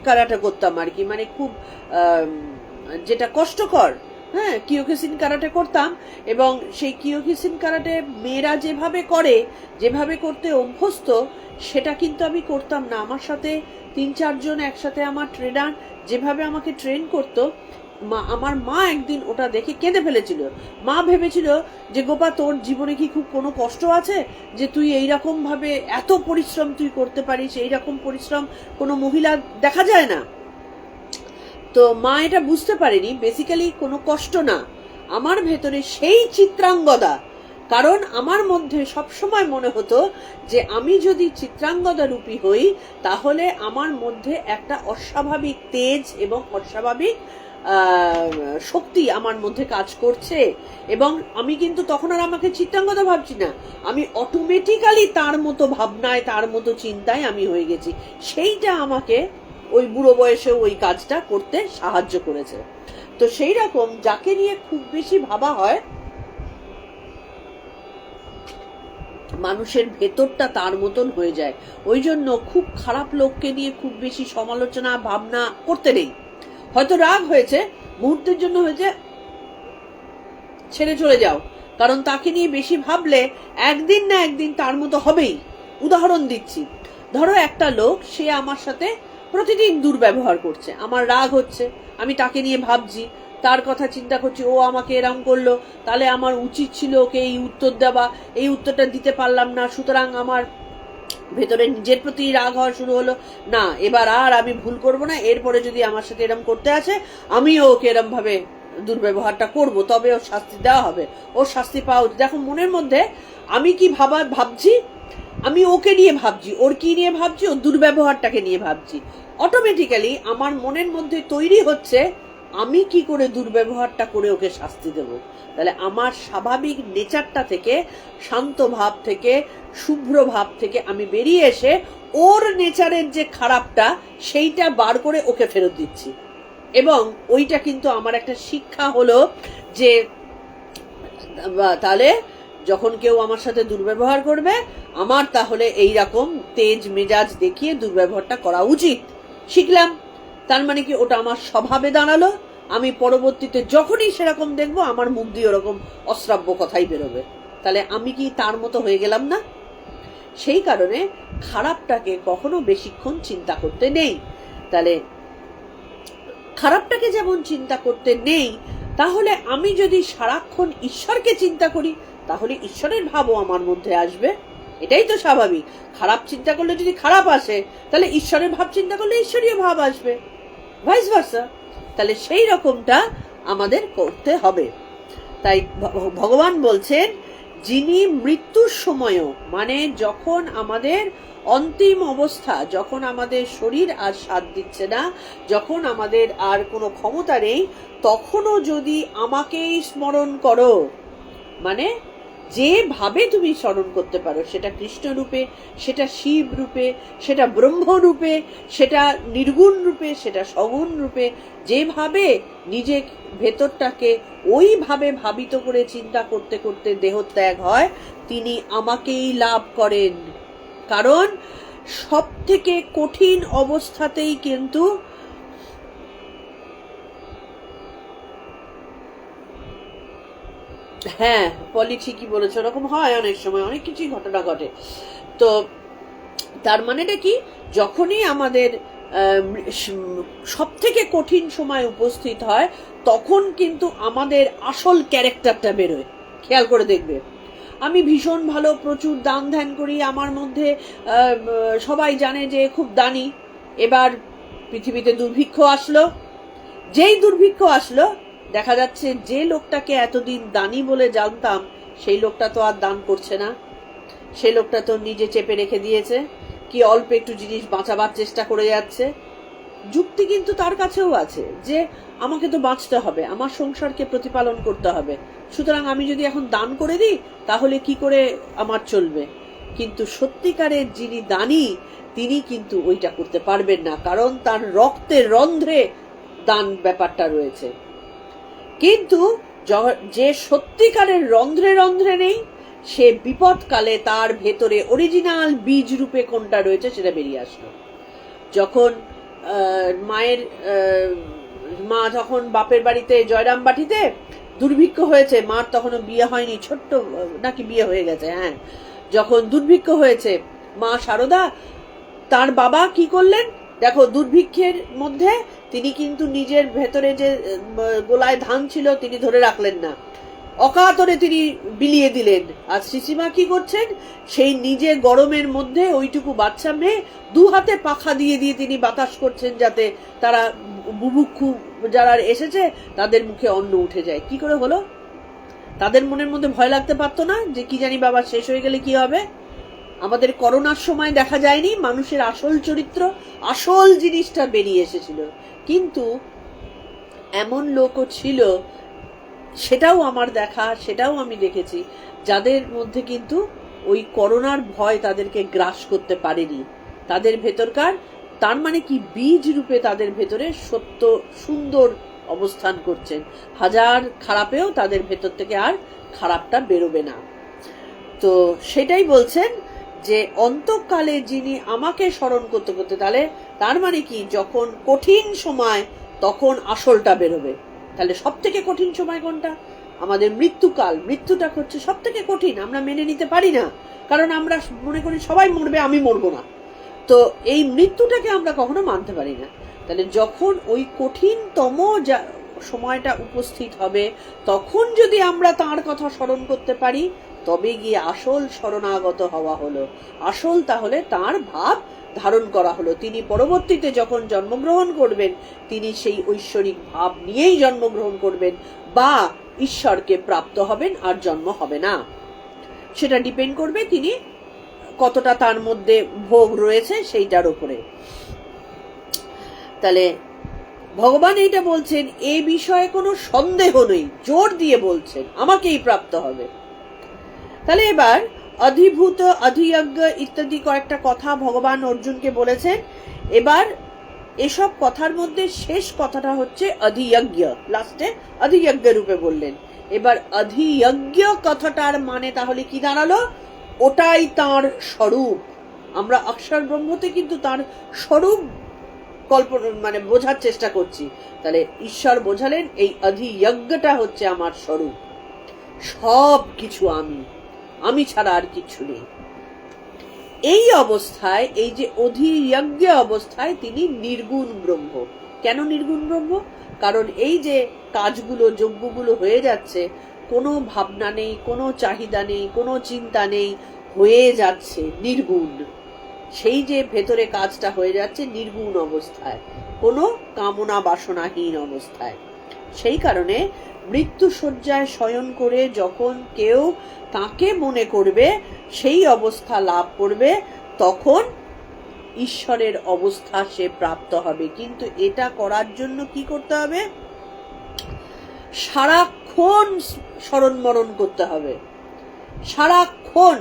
কারাটে করতাম আর কি, মানে খুব যেটা কষ্টকর, হ্যাঁ, কিয়োকুশিন কারাটে করতাম। এবং সেই কিয়োকুশিন কারাটে মেয়েরা যেভাবে করে, যেভাবে করতে অভ্যস্ত, সেটা কিন্তু আমি করতাম না। আমার সাথে 3-4 জন একসাথে আমার ট্রেনার যেভাবে আমাকে ট্রেন করতো, আমার মা একদিন ওটা দেখে কেঁদে ফেলেছিল। মা ভেবেছিল যে গোপা, তোর জীবনে কি খুব কোনো কষ্ট আছে যে তুই এইরকম ভাবে এত পরিশ্রম তুই করতে পারিস? এইরকম পরিশ্রম কোনো মহিলা দেখা যায় না। তো মা এটা বুঝতে পারেনি বেসিক্যালি কোনো কষ্ট না, আমার ভেতরে সেই চিত্রাঙ্গদা। কারণ আমার মধ্যে সবসময় মনে হতো যে আমি যদি চিত্রাঙ্গদা রূপী হই তাহলে আমার মধ্যে একটা অস্বাভাবিক তেজ এবং অস্বাভাবিক শক্তি আমার মধ্যে কাজ করছে। এবং আমি কিন্তু তখন আর আমাকে চিত্রাঙ্গদা ভাবছি না, আমি অটোমেটিক্যালি তার মতো ভাবনায়, তার মতো চিন্তায় আমি হয়ে গেছি। সেইটা আমাকে ওই বুড়ো বয়সে ওই কাজটা করতে সাহায্য করেছে। তো সেই রকম যাকে নিয়ে খুব বেশি ভাবা হয়, মানুষের ভেতরটা তার মতন হয়ে যায়। ওই জন্য খুব খারাপ লোককে নিয়ে খুব বেশি সমালোচনা ভাবনা করতে নেই। হয়তো রাগ হয়েছে, মুহূর্তের জন্য হয়েছে, ছেড়ে চলে যাও। কারণ তাকে নিয়ে বেশি ভাবলে একদিন না একদিন তার মতো হবেই। উদাহরণ দিচ্ছি, ধরো একটা লোক, সে আমার সাথে প্রতিদিন দুর্ব্যবহার করছে, আমার রাগ হচ্ছে, আমি তাকে নিয়ে ভাবছি, তার কথা চিন্তা করছি, ও আমাকে এরম করলো, তাহলে আমার উচিত ছিল ওকে এই উত্তর দেওয়া, এই উত্তরটা দিতে পারলাম না, সুতরাং আমার ভেতরে নিজের প্রতি রাগ হওয়া শুরু হলো, না এবার আর আমি ভুল করব না, এরপরে যদি আমার সাথে এরম করতে আসে আমিও ওকে এরম ভাবে দুর্ব্যবহারটা করব, তবে ওর শাস্তি দেওয়া হবে, ওর শাস্তি পাওয়া উচিত। দেখো মনের মধ্যে আমি কি ভাবছি, আমি ওকে নিয়ে ভাবছি, ওর কি নিয়ে ভাবছি, ওর দুর্ব্যবহারটাকে নিয়ে ভাবছি। অটোমেটিক্যালি আমার মনের মধ্যে তৈরি হচ্ছে আমি কি করে দুর্ব্যবহারটা করে ওকে শাস্তি দেব। তাহলে আমার স্বাভাবিক নেচারটা থেকে, শান্ত ভাব থেকে, শুভ্র ভাব থেকে আমি বেরিয়ে এসে ওর নেচারের যে খারাপটা সেইটা বার করে ওকে ফেরত দিচ্ছি। এবং ওইটা কিন্তু আমার একটা শিক্ষা হলো যে তাহলে যখন কেউ আমার সাথে দুর্ব্যবহার করবে আমার তাহলে এইরকম তেজ মেজাজ দেখিয়ে দুর্ব্যবহারটা করা উচিত, শিখলাম। তার মানে কি ওটা আমার স্বভাবে দাঁড়ালো, আমি পরবর্তীতে যখনই সেরকম দেখবো আমার মুখ দিয়ে ওরকম অশ্রাব্য কথাই বেরোবে। তাহলে আমি কি তার মতো হয়ে গেলাম না? সেই কারণে খারাপটাকে কখনো বেশিক্ষণ চিন্তা করতে নেই। তাহলে খারাপটাকে যেমন চিন্তা করতে নেই, তাহলে আমি যদি সারাক্ষণ ঈশ্বরকে চিন্তা করি তাহলে ঈশ্বরের ভাবও আমার মধ্যে আসবে, এটাই তো স্বাভাবিক। খারাপ চিন্তা করলে যদি খারাপ আসে, তাহলে ঈশ্বরের ভাব চিন্তা করলে ঈশ্বরীয় ভাব আসবে, ভাইস ভার্সা। তাহলে সেই রকমটা আমাদের করতে হবে। তাই ভগবান বলছেন, যিনি মৃত্যুর সময়ও, মানে যখন আমাদের অন্তিম অবস্থা, যখন আমাদের শরীর আর সাথ দিচ্ছে না, যখন আমাদের আর কোনো ক্ষমতা নেই, তখনও যদি আমাকেই স্মরণ করো, মানে যেভাবে তুমি স্মরণ করতে পারো, সেটা কৃষ্ণ রূপে, সেটা শিব রূপে, সেটা ব্রহ্ম রূপে, সেটা নির্গুণ রূপে, সেটা সগুণ রূপে, যেভাবে নিজে ভেতরটাকে ওইভাবে ভাবিত করে চিন্তা করতে করতে দেহত্যাগ হয়, তিনি আমাকেই লাভ করেন। কারণ সব থেকে কঠিন অবস্থাতেই কিন্তু হ্যাঁ পলি ঠিকই বলেছে, ওরকম হয় অনেক সময়, অনেক কিছুই ঘটনা ঘটে। তো তার মানেটা কি, যখনই আমাদের সব থেকে কঠিন সময় উপস্থিত হয় তখন কিন্তু আমাদের আসল ক্যারেক্টারটা বেরোয়। খেয়াল করে দেখবে, আমি ভীষণ ভালো, প্রচুর দান ধ্যান করি, আমার মধ্যে সবাই জানে যে খুব দানি, এবার পৃথিবীতে দুর্ভিক্ষ আসলো, যেই দুর্ভিক্ষ আসলো দেখা যাচ্ছে যে লোকটাকে এতদিন দানি বলে জানতাম সেই লোকটা তো আর দান করছে না, সেই লোকটা তো নিজে চেপে রেখে দিয়েছে, কি অল্প একটু জিনিস বাঁচাবার চেষ্টা করে যাচ্ছে। যুক্তি কিন্তু তার কাছেও আছে যে আমাকে তো বাঁচতে হবে, আমার সংসারকে প্রতিপালন করতে হবে, সুতরাং আমি যদি এখন দান করে দিই তাহলে কি করে আমার চলবে। কিন্তু সত্যিকারের যিনি দানি তিনি কিন্তু ওইটা করতে পারবেন না, কারণ তার রক্তের রন্ধ্রে দান ব্যাপারটা রয়েছে। কিন্তু যে সত্যিকারের রন্ধ্রে রন্ধ্রে নেই, সে বিপদকালে তার ভেতরে অরিজিনাল বীজ রূপে কোনটা রয়েছে সেটা বেরিয়ে আসলো। যখন মা যখন বাপের বাড়িতে জয়রামবাটিতে দুর্ভিক্ষ হয়েছে, মার তখনও বিয়ে হয়নি, ছোট্ট নাকি বিয়ে হয়ে গেছে, হ্যাঁ, যখন দুর্ভিক্ষ হয়েছে মা শারদা, তার বাবা কি করলেন দেখো, দুর্ভিক্ষের মধ্যে তিনি কিন্তু নিজের ভেতরে যে গোলায় ধান ছিল তিনি ধরে রাখলেন না, অকাতরে তিনি বিলিয়ে দিলেন। আর শিশিমা কি করছেন, সেই নিজে গরমের মধ্যে ওইটুকু বাচ্চা মেয়ে দু হাতে পাখা দিয়ে দিয়ে তিনি বাতাস করছেন যাতে তারা বুভুক্ষু যারা এসেছে তাদের মুখে অন্ন উঠে যায়। কি করে হলো? তাদের মনের মধ্যে ভয় লাগতে পারতো না যে কি জানি বাবা শেষ হয়ে গেলে কি হবে? আমাদের করোনার সময় দেখা যায়নি মানুষের আসল চরিত্র, আসল জিনিসটা বেরিয়ে এসেছিল। কিন্তু এমন লোকও ছিল, সেটাও আমার দেখা, সেটাও আমি দেখেছি, যাদের মধ্যে কিন্তু ওই করোনার ভয় তাদেরকে গ্রাস করতে পারেনি, তাদের ভেতরকার, তার মানে কি বীজ রূপে তাদের ভেতরে সত্য সুন্দর অবস্থান করছেন, হাজার খারাপেও তাদের ভেতর থেকে আর খারাপটা বেরোবে না। তো সেটাই বলছেন যে অন্তকালে যিনি আমাকে স্মরণ করতে করতে, তাহলে তার মানে কি যখন কঠিন সময় তখন আসলটা বেরোবে। তাহলে সব থেকে কঠিন সময় কোনটা? আমাদের মৃত্যুকাল। মৃত্যুটা হচ্ছে সব থেকে কঠিন, আমরা মেনে নিতে পারি না, কারণ আমরা মনে করি সবাই মরবে, আমি মরবো না। তো এই মৃত্যুটাকে আমরা কখনো মানতে পারি না। তাহলে যখন ওই কঠিনতম সময়টা উপস্থিত হবে, তখন যদি আমরা তাঁর কথা স্মরণ করতে পারি, তবে গিয়ে আসল শরণাগত হওয়া হলো, আসল তাহলে তাঁর ভাব ধারণ করা হলো। তিনি পরবর্তীতে যখন জন্মগ্রহণ করবেন, তিনি সেই ঐশ্বরিক ভাব নিয়েই জন্মগ্রহণ করবেন, বা ঈশ্বরকে প্রাপ্ত হবেন, আর জন্ম হবে না। সেটা ডিপেন্ড করবে তিনি কতটা তার মধ্যে ভোগ রয়েছে সেইটার উপরে। তাহলে ভগবান এইটা বলছেন, এ বিষয়ে কোনো সন্দেহ নেই, জোর দিয়ে বলছেন আমাকেই প্রাপ্ত হবে। তাহলে এবার অধিভূত, অধিযজ্ঞ ইত্যাদি কয়েকটা কথা ভগবান অর্জুনকে বলেছেন। এবার এসব কথার মধ্যে শেষ কথাটা হচ্ছে অধিযজ্ঞ, লাস্টে অধিযজ্ঞ রূপে বললেন। এবার অধিযজ্ঞ কথাটার মানে তাহলে কি দাঁড়ালো? ওটাই তার স্বরূপ। আমরা অক্ষর ব্রহ্মতে কিন্তু তার স্বরূপ কল্পনা মানে বোঝার চেষ্টা করছি। তাহলে ঈশ্বর বোঝালেন এই অধিযজ্ঞটা হচ্ছে আমার স্বরূপ, সব কিছু আমি ছাড়া আর কিছু নেই। এই অবস্থায়, এই যে অধিযজ্ঞ অবস্থায় তিনি নির্গুণ ব্রহ্ম। কেন নির্গুণ ব্রহ্ম? কারণ এই যে কাজগুলো, যজ্ঞগুলো হয়ে যাচ্ছে, কোনো ভাবনা নেই, কোনো চাহিদা নেই, কোনো চিন্তা নেই, হয়ে যাচ্ছে নির্গুণ। সেই যে ভেতরে কাজটা হয়ে যাচ্ছে নির্গুণ অবস্থায়, কোনো কামনা বাসনাহীন অবস্থায়। সেই কারণে মৃত্যু শয্যায় শয়ন করে যখন কেউ তাকে মনে করবে, সেই অবস্থা লাভ করবে, তখন ঈশ্বরের অবস্থা সে প্রাপ্ত হবে। কিন্তু এটা করার জন্য কি করতে হবে? সারাক্ষণ স্মরণ মরণ করতে হবে, সারাক্ষণ।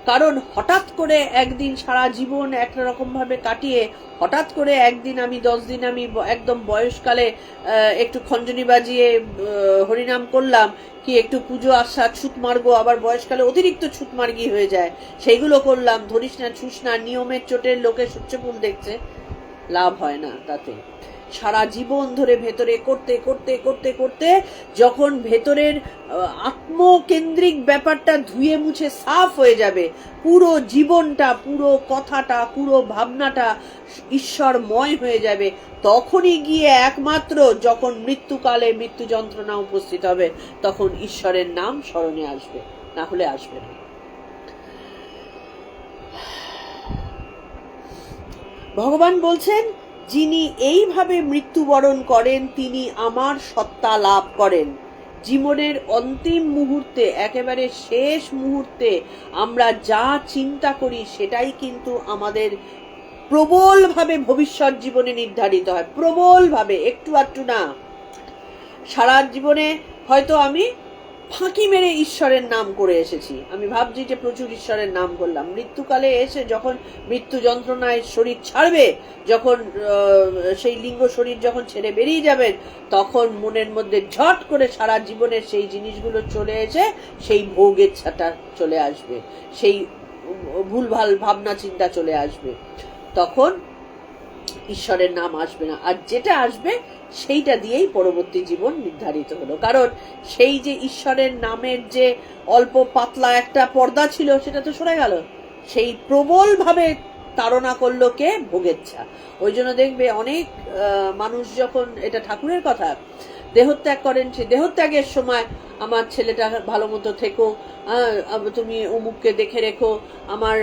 কারণ হঠাৎ করে একদিন সারা জীবন একরকম ভাবে কাটিয়ে হঠাৎ করে একদিন আমি 10 দিন আমি একদম বয়সকালে একটু খঞ্জনি বাজিয়ে হরিনাম করলাম, কি একটু পুজো আসা ছুত মারবো, আবার বয়সকালে অতিরিক্ত ছুত মার্গি হয়ে যায়, সেইগুলো করলাম, ধরিস না ছুস না, নিয়মের চোটের লোকে সূর্যফুল দেখছে, লাভ হয় না তাতে। সারা জীবন ধরে ভেতরে করতে করতে করতে করতে যখন ভেতরের আত্মকেন্দ্রিক ব্যাপারটা ধুয়ে মুছে সাফ হয়ে যাবে, পুরো জীবনটা, পুরো কথাটা, পুরো ভাবনাটা ঈশ্বরময় হয়ে যাবে, তখনই গিয়ে একমাত্র যখন মৃত্যুকালে মৃত্যু যন্ত্রণা উপস্থিত হবে, তখন ঈশ্বরের নাম স্মরণে আসবে, না হলে আসবে না। ভগবান বলছেন, যিনি এইভাবে মৃত্যুবরণ করেন তিনি আমার সত্তা লাভ করেন। জীবনের অন্তিম মুহূর্তে, একেবারে শেষ মুহূর্তে আমরা যা চিন্তা করি সেটাই কিন্তু আমাদের প্রবলভাবে ভবিষ্যৎ জীবনে নির্ধারিত হয়, প্রবলভাবে, একটু আধটু না। সারা জীবনে হয়তো আমি ফাঁকি মেরে ঈশ্বরের নাম করে এসেছি, আমি ভাবছি যে প্রচুর ঈশ্বরের নাম করলাম, মৃত্যুকালে এসে যখন মৃত্যু যন্ত্রণায় শরীর ছাড়বে, যখন সেই লিঙ্গ শরীর যখন ছেড়ে বেরিয়ে যাবেন, তখন মনের মধ্যে ঝট করে সারা জীবনের সেই জিনিসগুলো চলে এসে সেই ভোগের ছাটা চলে আসবে, সেই ভুলভাল ভাবনা চিন্তা চলে আসবে, তখন ঈশ্বরের নাম আসবে না। আর যেটা আসবে সেইটা দিয়েই পরবর্তী জীবন নির্ধারিত হলো। কারণ সেই যে ঈশ্বরের নামের যে অল্প পাতলা একটা পর্দা ছিল, সেটা তো সরে গেল, সেই প্রবল ভাবে তাড়না করলো কে? ভোগেচ্ছা। ওই জন্য দেখবে অনেক মানুষ যখন, এটা ঠাকুরের কথা, দেহত্যাগ করেন, সে দেহত্যাগের সময় আমার ছেলেটা ভালো মতো থেকো, তুমি অমুককে দেখে রেখো, আমার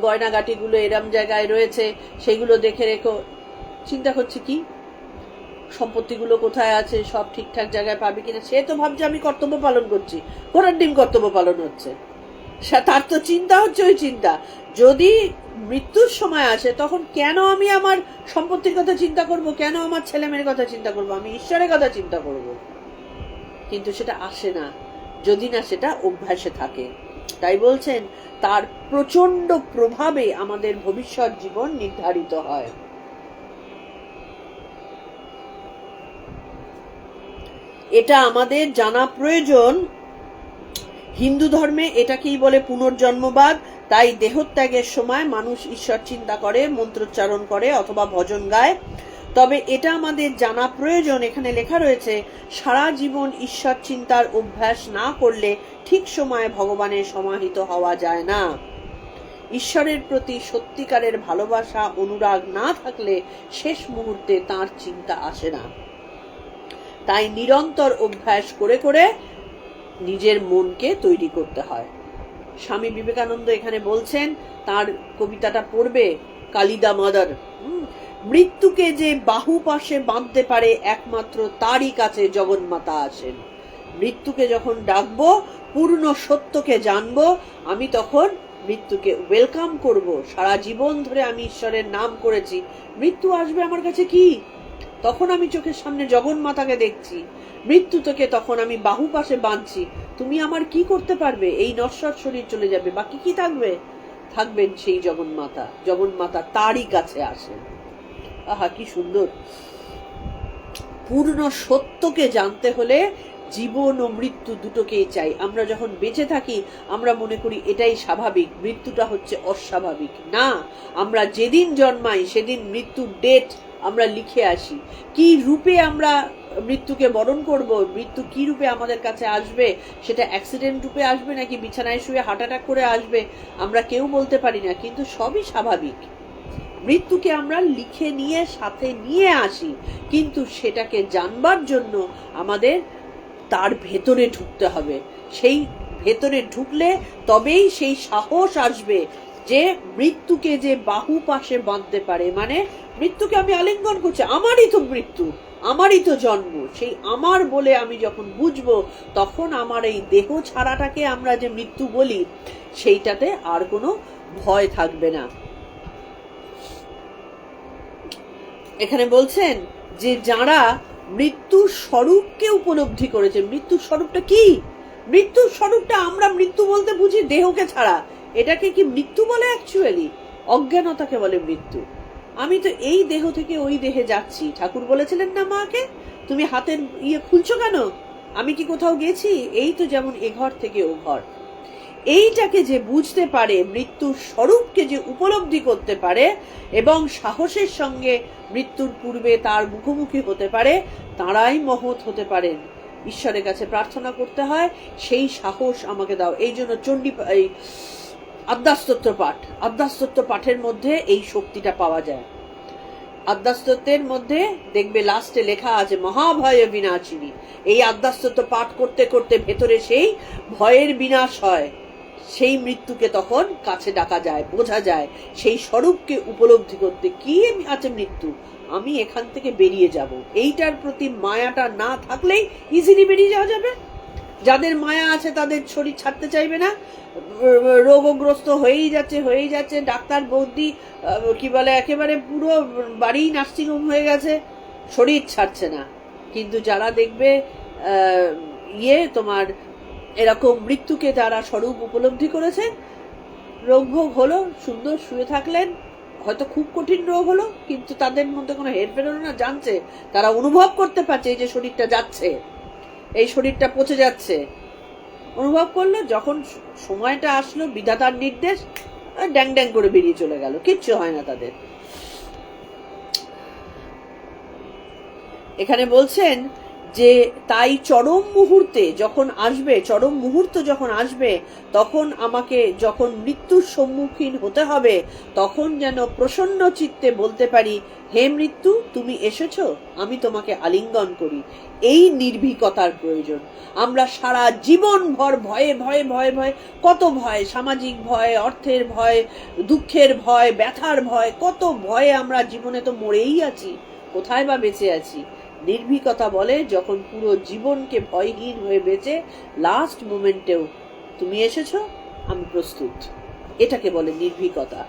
গয়নাগাটিগুলো এরম জায়গায় রয়েছে সেগুলো দেখে রেখো। চিন্তা করছে কি সম্পত্তিগুলো কোথায় আছে, সব ঠিকঠাক জায়গায় পাবে কিনা, সে তো ভাবছে আমি কর্তব্য পালন করছি, ঘোড়ার ডিম কর্তব্য পালন হচ্ছে, তার তো চিন্তা হচ্ছে ওই চিন্তা। যদি মৃত্যুর সময় আসে তখন কেন আমি আমার সম্পত্তির কথা চিন্তা করব, কেন আমার ছেলে মেয়ের কথা চিন্তা করব, আমি ঈশ্বরের কথা চিন্তা করব। কিন্তু সেটা আসে না যদি না সেটা অভ্যাসে থাকে। তাই বলছেন তার প্রচন্ড প্রভাবে আমাদের ভবিষ্যৎ জীবন নির্ধারিত হয়। এটা আমাদের জানা প্রয়োজন। হিন্দু ধর্মে এটাকেই বলে পুনর্জন্মবাদ। তাই দেহত্যাগের সময় মানুষ ঈশ্বর চিন্তা করে, মন্ত্রোচ্চারণ করে অথবা ভজন গায়। তবে এটা আমাদের জানা প্রয়োজন, এখানে লেখা রয়েছে সারা জীবন ঈশ্বর চিন্তার অভ্যাস না করলে ঠিক সময়ে ভগবানের সমাহিত হওয়া যায় না। ঈশ্বরের প্রতি সত্যিকারের ভালোবাসা, অনুরাগ না থাকলে শেষ মুহূর্তে তার চিন্তা আসে না। তাই নিরন্তর অভ্যাস করে করে নিজের মনকে তৈরি করতে হয়। স্বামী বিবেকানন্দ এখানে বলছেন, তার কবিতাটা পড়বে কালিদা মাদার, মৃত্যুকে যে বাহু পাশে বাঁধতে পারে একমাত্র তারই কাছে জগন্মাতা আসেন। মৃত্যুকে যখন ডাকবো, পূর্ণ সত্যকে জানবো, আমি তখন মৃত্যুকে ওয়েলকাম করব। সারা জীবন ধরে আমি ঈশ্বরের নাম করেছি, মৃত্যু আসবে আমার কাছে কি? তখন আমি চোখের সামনে জগন্মাতাকে দেখছি, মৃত্যু থেকে তখন আমি বাহু পাশে বাঁধছি। তুমি আমার কি করতে পারবে? এই নশ্বর শরীর চলে যাবে, বাকি কি থাকবে? থাকবেন সেই জগন্মাতা। জগন্মাতা তারই কাছে আসেন। আহা, কি সুন্দর! পূর্ণ সত্যকে জানতে হলে জীবন ও মৃত্যু দুটোকেই চাই। আমরা যখন বেঁচে থাকি আমরা মনে করি এটাই স্বাভাবিক, মৃত্যুটা হচ্ছে অস্বাভাবিক। না, আমরা যেদিন জন্মাই সেদিন মৃত্যুর ডেট আমরা লিখে আসি। কি রূপে আমরা মৃত্যুকে বরণ করব, মৃত্যু কি রূপে আমাদের কাছে আসবে, সেটা অ্যাক্সিডেন্ট রূপে আসবে নাকি বিছানায় শুয়ে হার্ট অ্যাটাক করে আসবে, আমরা কেউ বলতে পারি না, কিন্তু সবই স্বাভাবিক। মৃত্যুকে আমরা লিখে নিয়ে সাথে নিয়ে আসি, কিন্তু সেটাকে জানবার জন্য আমাদের তার ভেতরে ঢুকতে হবে। সেই ভেতরে ঢুকলে তবেই সেই সাহস আসবে যে মৃত্যুকে যে বাহু পাশে বাঁধতে পারে, মানে মৃত্যুকে আমি আলিঙ্গন করছি, আমারই তো মৃত্যু, আমারই তো জন্ম। সেই আমার বলে আমি যখন বুঝবো, তখন আমার এই দেহ ছাড়াটাকে আমরা যে মৃত্যু বলি, সেইটাতে আর কোনো ভয় থাকবে না। এখানে বলছেন যে যারা মৃত্যুর স্বরূপকে উপলব্ধি করেছে। মৃত্যুর স্বরূপটা কি? মৃত্যুর স্বরূপটা আমরা মৃত্যু বলতে বুঝি দেহকে ছাড়া। এটাকে কি মৃত্যু বলে? অ্যাকচুয়ালি অজ্ঞানতাকে বলে মৃত্যু। আমি তো এই দেহ থেকে ওই দেহে যাচ্ছি। ঠাকুর বলেছিলেন না মাকে, তুমি হাতের খুলছো কেন? আমি কি কোথাও গেছি? এই তো যেমন এ ঘর থেকে ও ঘর। এইটাকে যে বুঝতে পারে, মৃত্যুর স্বরূপকে যে উপলব্ধি করতে পারে এবং সাহসের সঙ্গে মৃত্যুর পূর্বে তার মুখোমুখি হতে পারে, তারাই মহৎ হতে পারেন। ঈশ্বরের কাছে প্রার্থনা করতে হয়, সেই সাহস আমাকে দাও। এই জন্য এই আদ্যাস্তোত্র পাঠ, আদ্যাস্তোত্র পাঠের মধ্যে এই শক্তিটা পাওয়া যায়। আদ্যাস্তোত্রের মধ্যে দেখবে লাস্টে লেখা আছে মহাভয় বিনাশিনী। এই আদ্যাস্তোত্র পাঠ করতে করতে ভেতরে সেই ভয়ের বিনাশ হয়, সেই মৃত্যুকে তখন কাছে ডাকা যায়, বোঝা যায়, সেই স্বরূপকে উপলব্ধি করতে। কি আছে মৃত্যু? আমি এখান থেকে বেরিয়ে যাব। এইটার প্রতি মায়াটা না থাকলেই ইজিলি বেরিয়ে যাওয়া যাবে। যাদের মায়া আছে তাদের শরীর ছাড়তে চাইবে না, রোগগ্রস্ত হয়েই যাচ্ছে। ডাক্তার বৌদি কি বলে, একেবারে পুরো বাড়ি নার্সিংহোম হয়ে গেছে, শরীর ছাড়ছে না। কিন্তু যারা দেখবে তোমার এরকম মৃত্যুকে যারা স্বরূপ উপলব্ধি করেছে, রোগ ভোগ হলো, সুন্দর শুয়ে থাকলেন, হয়তো খুব কঠিন রোগ হলো, কিন্তু তাদের মধ্যে কোনো হেরফের হলো না, জানছে, তারা অনুভব করতে পারছে এই যে শরীরটা যাচ্ছে, এই শরীরটা পচে যাচ্ছে, অনুভব করলো। যখন সময়টা আসলো, বিধাতার নির্দেশ, ড্যাং ড্যাং করে বেরিয়ে চলে গেল, কিচ্ছু হয় না তাদের। এখানে বলছেন যে তাই চরম মুহূর্ত যখন আসবে, তখন আমাকে যখন মৃত্যুর সম্মুখীন হতে হবে, তখন যেন প্রসন্ন চিত্তে বলতে পারি, হে মৃত্যু, তুমি এসেছো, আমি তোমাকে আলিঙ্গন করি। এই নির্ভীকতার প্রয়োজন। আমরা সারা জীবন ভর ভয়ে ভয়ে ভয়ে ভয়ে, কত ভয়, সামাজিক ভয়, অর্থের ভয়, দুঃখের ভয়, ব্যথার ভয়, কত ভয়ে আমরা জীবনে তো মরেই আছি, কোথায় বা বেঁচে আছি। নির্ভীকতা বলে যখন পুরো জীবনকে ভয়হীন হয়ে বেঁচে লাস্ট মোমেন্টেও তুমি এসেছো, আমি প্রস্তুত, এটাকে বলে নির্ভীকতা।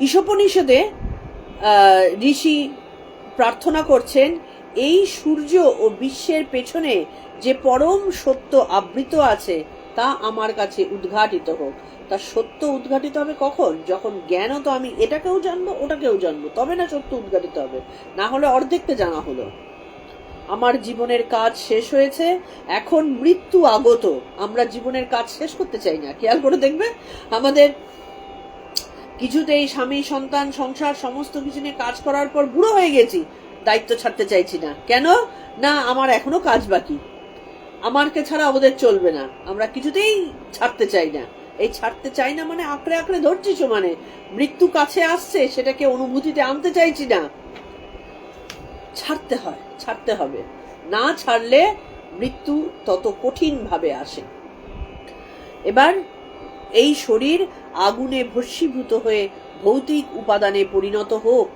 ঈশোপনিষদে ঋষি প্রার্থনা করছেন, এই সূর্য ও বিশ্বের পেছনে যে পরম সত্য আবৃত আছে তা আমার কাছে উদ্ঘাটিত হোক। তার সত্য উদ্ঘাটিত হবে কখন? যখন জ্ঞানও তো আমি এটাকেও জানবো ওটাকেও জানবো, তবে না সত্য উদ্ঘাটিত হবে। না হলে অর্ধেকটা জানা হলো। আমার জীবনের কাজ শেষ হয়েছে, এখন মৃত্যু আগত। আমরা জীবনের কাজ শেষ করতে চাই না। খেয়াল করে দেখবে, আমাদের কিছুতেই স্বামী, সন্তান, সংসার সমস্ত কিছু নিয়ে কাজ করার পর বুড়ো হয়ে গেছি, দায়িত্ব ছাড়তে চাইছি না। কেন? না, আমার এখনো কাজ বাকি, আমারকে ছাড়া ওদের চলবে না। আমরা কিছুতেই ছাড়তে চাই না। এই ছাড়তে চাই না মানে আঁকড়ে আঁকড়ে ধরছি, মানে মৃত্যু কাছে আসছে, সেটাকে অনুভূতিতে আনতে চাইছি না। ছাড়তে হবে। না ছাড়লে মৃত্যু তত কঠিন ভাবে আসে। এবার এই শরীর আগুনে ভস্মীভূত হয়ে ভৌতিক উপাদানে পরিণত হোক।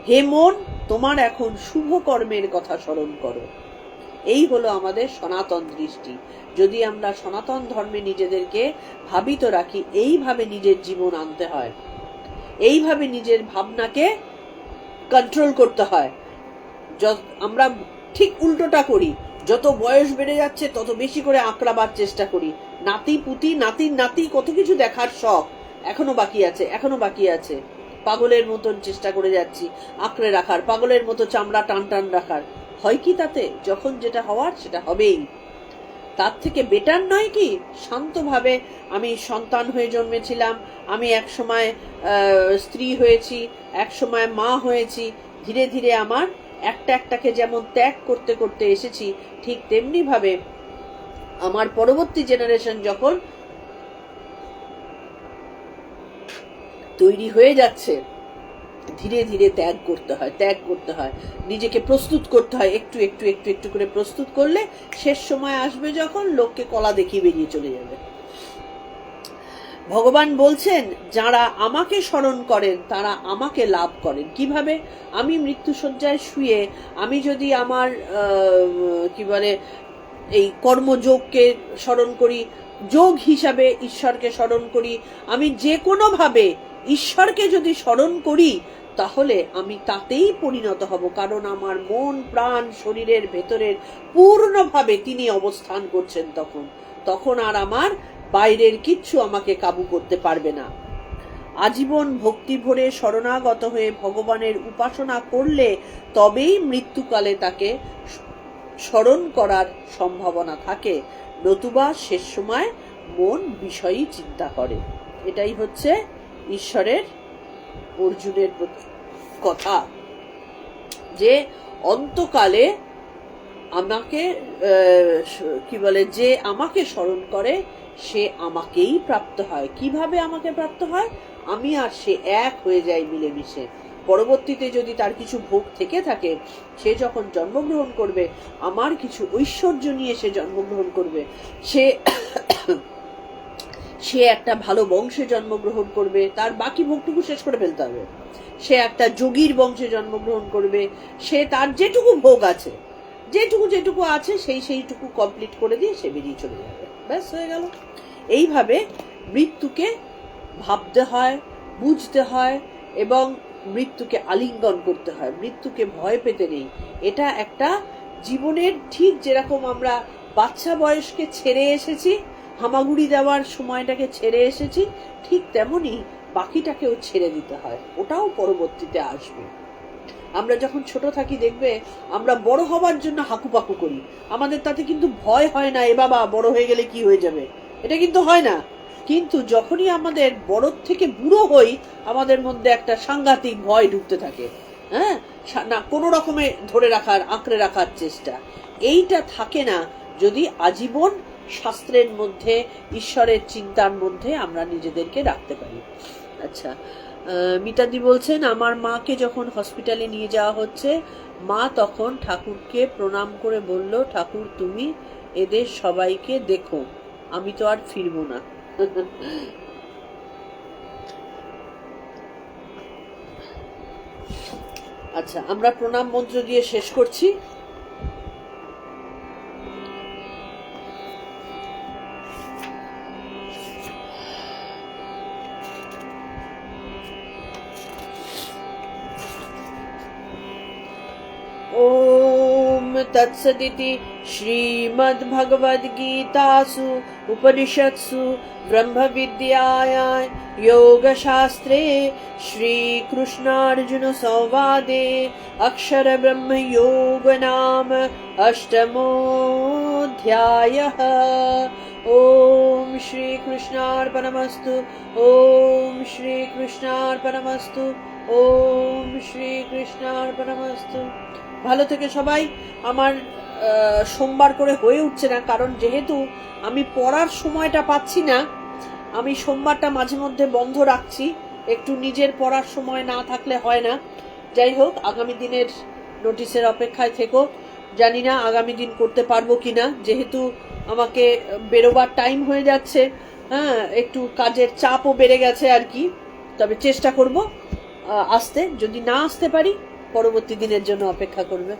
হে মন, তোমার এখন শুভ কর্মের কথা স্মরণ করো। এই হলো আমাদের সনাতন দৃষ্টি। যদি আমরা সনাতন ধর্মে নিজেদেরকে ভাবিত রাখি, এইভাবে নিজের জীবন আনতে হয়, এইভাবে নিজের ভাবনাকে কন্ট্রোল করতে হয়। আমরা ঠিক উল্টোটা করি, যত বয়স বেড়ে যাচ্ছে তত বেশি করে আঁকড়াবার চেষ্টা করি। নাতি পুতি, নাতির নাতি, কত কিছু দেখার শখ এখনো বাকি আছে। পাগলের মতন চেষ্টা করে যাচ্ছি আঁকড়ে রাখার, পাগলের মতো চামড়া টান টান রাখার। হয় কি তাতে? যখন যেটা হওয়ার সেটা হবেই। তার থেকে বেটার নয় কি শান্তভাবে, আমি সন্তান হয়ে জন্মেছিলাম, আমি এক সময় স্ত্রী হয়েছি, এক সময় মা হয়েছি, ধীরে ধীরে আমার একটাকে যেমন ত্যাগ করতে করতে এসেছি, ঠিক তেমনি ভাবে আমার পরবর্তী জেনারেশন যখন তৈরি হয়ে যাচ্ছে, ধীরে ধীরে ত্যাগ করতে হয়, নিজেকে প্রস্তুত করতে হয়। একটু করে প্রস্তুত করলে শেষ সময় আসবে যখন লোককে কলা দেখিয়ে বেরিয়ে চলে যাবে। ভগবান বলছেন, যারা আমাকে স্মরণ করেন তারা আমাকে লাভ করেন। কিভাবে? আমি মৃত্যুশয্যায় শুয়ে আমি যদি আমার এই কর্মযোগকে স্মরণ করি, যোগ হিসাবে ঈশ্বরকে স্মরণ করি, আমি যে কোনো ভাবে ঈশ্বরকে যদি স্মরণ করি, তাহলে আমি তাতেই পরিণত হব। কারণ আমার মন প্রাণ শরীরের ভেতরের পূর্ণভাবে তিনি অবস্থান করছেন। তখন আর আমার বাইরের কিচ্ছু আমাকে কাবু করতে পারবে না। আজীবন ভক্তি ভরে শরণাগত হয়ে ভগবানের উপাসনা করলে তবেই মৃত্যুকালে তাকে স্মরণ করার সম্ভাবনা থাকে, নতুবা শেষ সময় মন বিষয়ই চিন্তা করে। এটাই হচ্ছে ঈশ্বরের অর্জুনের কথা, যে অন্তকালে আমাকে যে আমাকে স্মরণ করে সে আমাকেই প্রাপ্ত হয়। কিভাবে আমাকে প্রাপ্ত হয়? আমি আর সে এক হয়ে যাই মিলেমিশে। পরবর্তীতে যদি তার কিছু ভোগ থেকে থাকে, সে যখন জন্মগ্রহণ করবে, আমার কিছু ঐশ্বর্য নিয়ে সে জন্মগ্রহণ করবে। সে একটা ভালো বংশে জন্মগ্রহণ করবে, তার বাকি ভোগটুকু শেষ করে ফেলতে হবে। সে একটা যোগীর বংশে জন্মগ্রহণ করবে, সে তার যেটুকু ভোগ আছে, যেটুকু আছে সেইটুকু কমপ্লিট করে দিয়ে সে বেরিয়ে চলে যাবে, ব্যাস হয়ে গেল। এইভাবে মৃত্যুকে ভাবতে হয়, বুঝতে হয় এবং মৃত্যুকে আলিঙ্গন করতে হয়। মৃত্যুকে ভয় পেতে নেই। এটা একটা জীবনের, ঠিক যেরকম আমরা বাচ্চা বয়সকে ছেড়ে এসেছি, হামাগুড়ি দেওয়ার সময়টাকে ছেড়ে এসেছি, ঠিক তেমনি বাকিটাকেও ছেড়ে দিতে হয়। ওটাও পরবর্তীতে আসবে। আমরা যখন ছোট থাকি দেখবে আমরা বড় হবার জন্য হাকুপাকু করি, আমাদের তাতে কিন্তু ভয় হয় না, এ বাবা বড় হয়ে গেলে কি হয়ে যাবে, এটা কিন্তু হয় না। কিন্তু যখনই আমাদের বড় থেকে বুড়ো হই, আমাদের মধ্যে একটা সাংঘাতিক ভয় ঢুকতে থাকে। হ্যাঁ, না কোনো রকমে ধরে রাখার, আঁকড়ে রাখার চেষ্টা, এইটা থাকে না যদি আজীবন শাস্ত্রের মধ্যে, ঈশ্বরের চিন্তার মধ্যে আমরা নিজেদেরকে রাখতে পারি। আচ্ছা, মিতাদি বলছেন, আমার মাকে যখন হসপিটালে নিয়ে যাওয়া হচ্ছে, মা তখন ঠাকুরকে প্রণাম করে বলল, ঠাকুর তুমি এদের সবাইকে দেখো, আমি তো আর ফিরবো না। আচ্ছা, আমরা প্রণাম মন্ত্র দিয়ে শেষ করছি। ओम तत्सदिति श्रीमद्भगवद्गीतासु उपनिषत्सु ब्रह्मविद्यायां योगशास्त्रे श्रीकृष्णार्जुन संवादे अक्षरब्रह्मयोग नाम अष्टमोऽध्यायः। ओम श्रीकृष्णार्पणमस्तु। ओम श्रीकृष्णार्पणमस्तु। ओम श्रीकृष्णार्पणमस्तु। ভালো থেকে সবাই। আমার সোমবার করে হয়ে উঠছে না, কারণ যেহেতু আমি পড়ার সময়টা পাচ্ছি না, আমি সোমবারটা মাঝে মধ্যে বন্ধ রাখছি, একটু নিজের পড়ার সময় না থাকলে হয় না। যাই হোক, আগামী দিনের নোটিশের অপেক্ষায় থেকো। জানি না আগামী দিন করতে পারবো কিনা, যেহেতু আমাকে বেরোবার টাইম হয়ে যাচ্ছে। হ্যাঁ, একটু কাজের চাপও বেড়ে গেছে আর কি। তবে চেষ্টা করব আসতে। যদি না আসতে পারি, পরবর্তী দিনের জন্য অপেক্ষা করবে।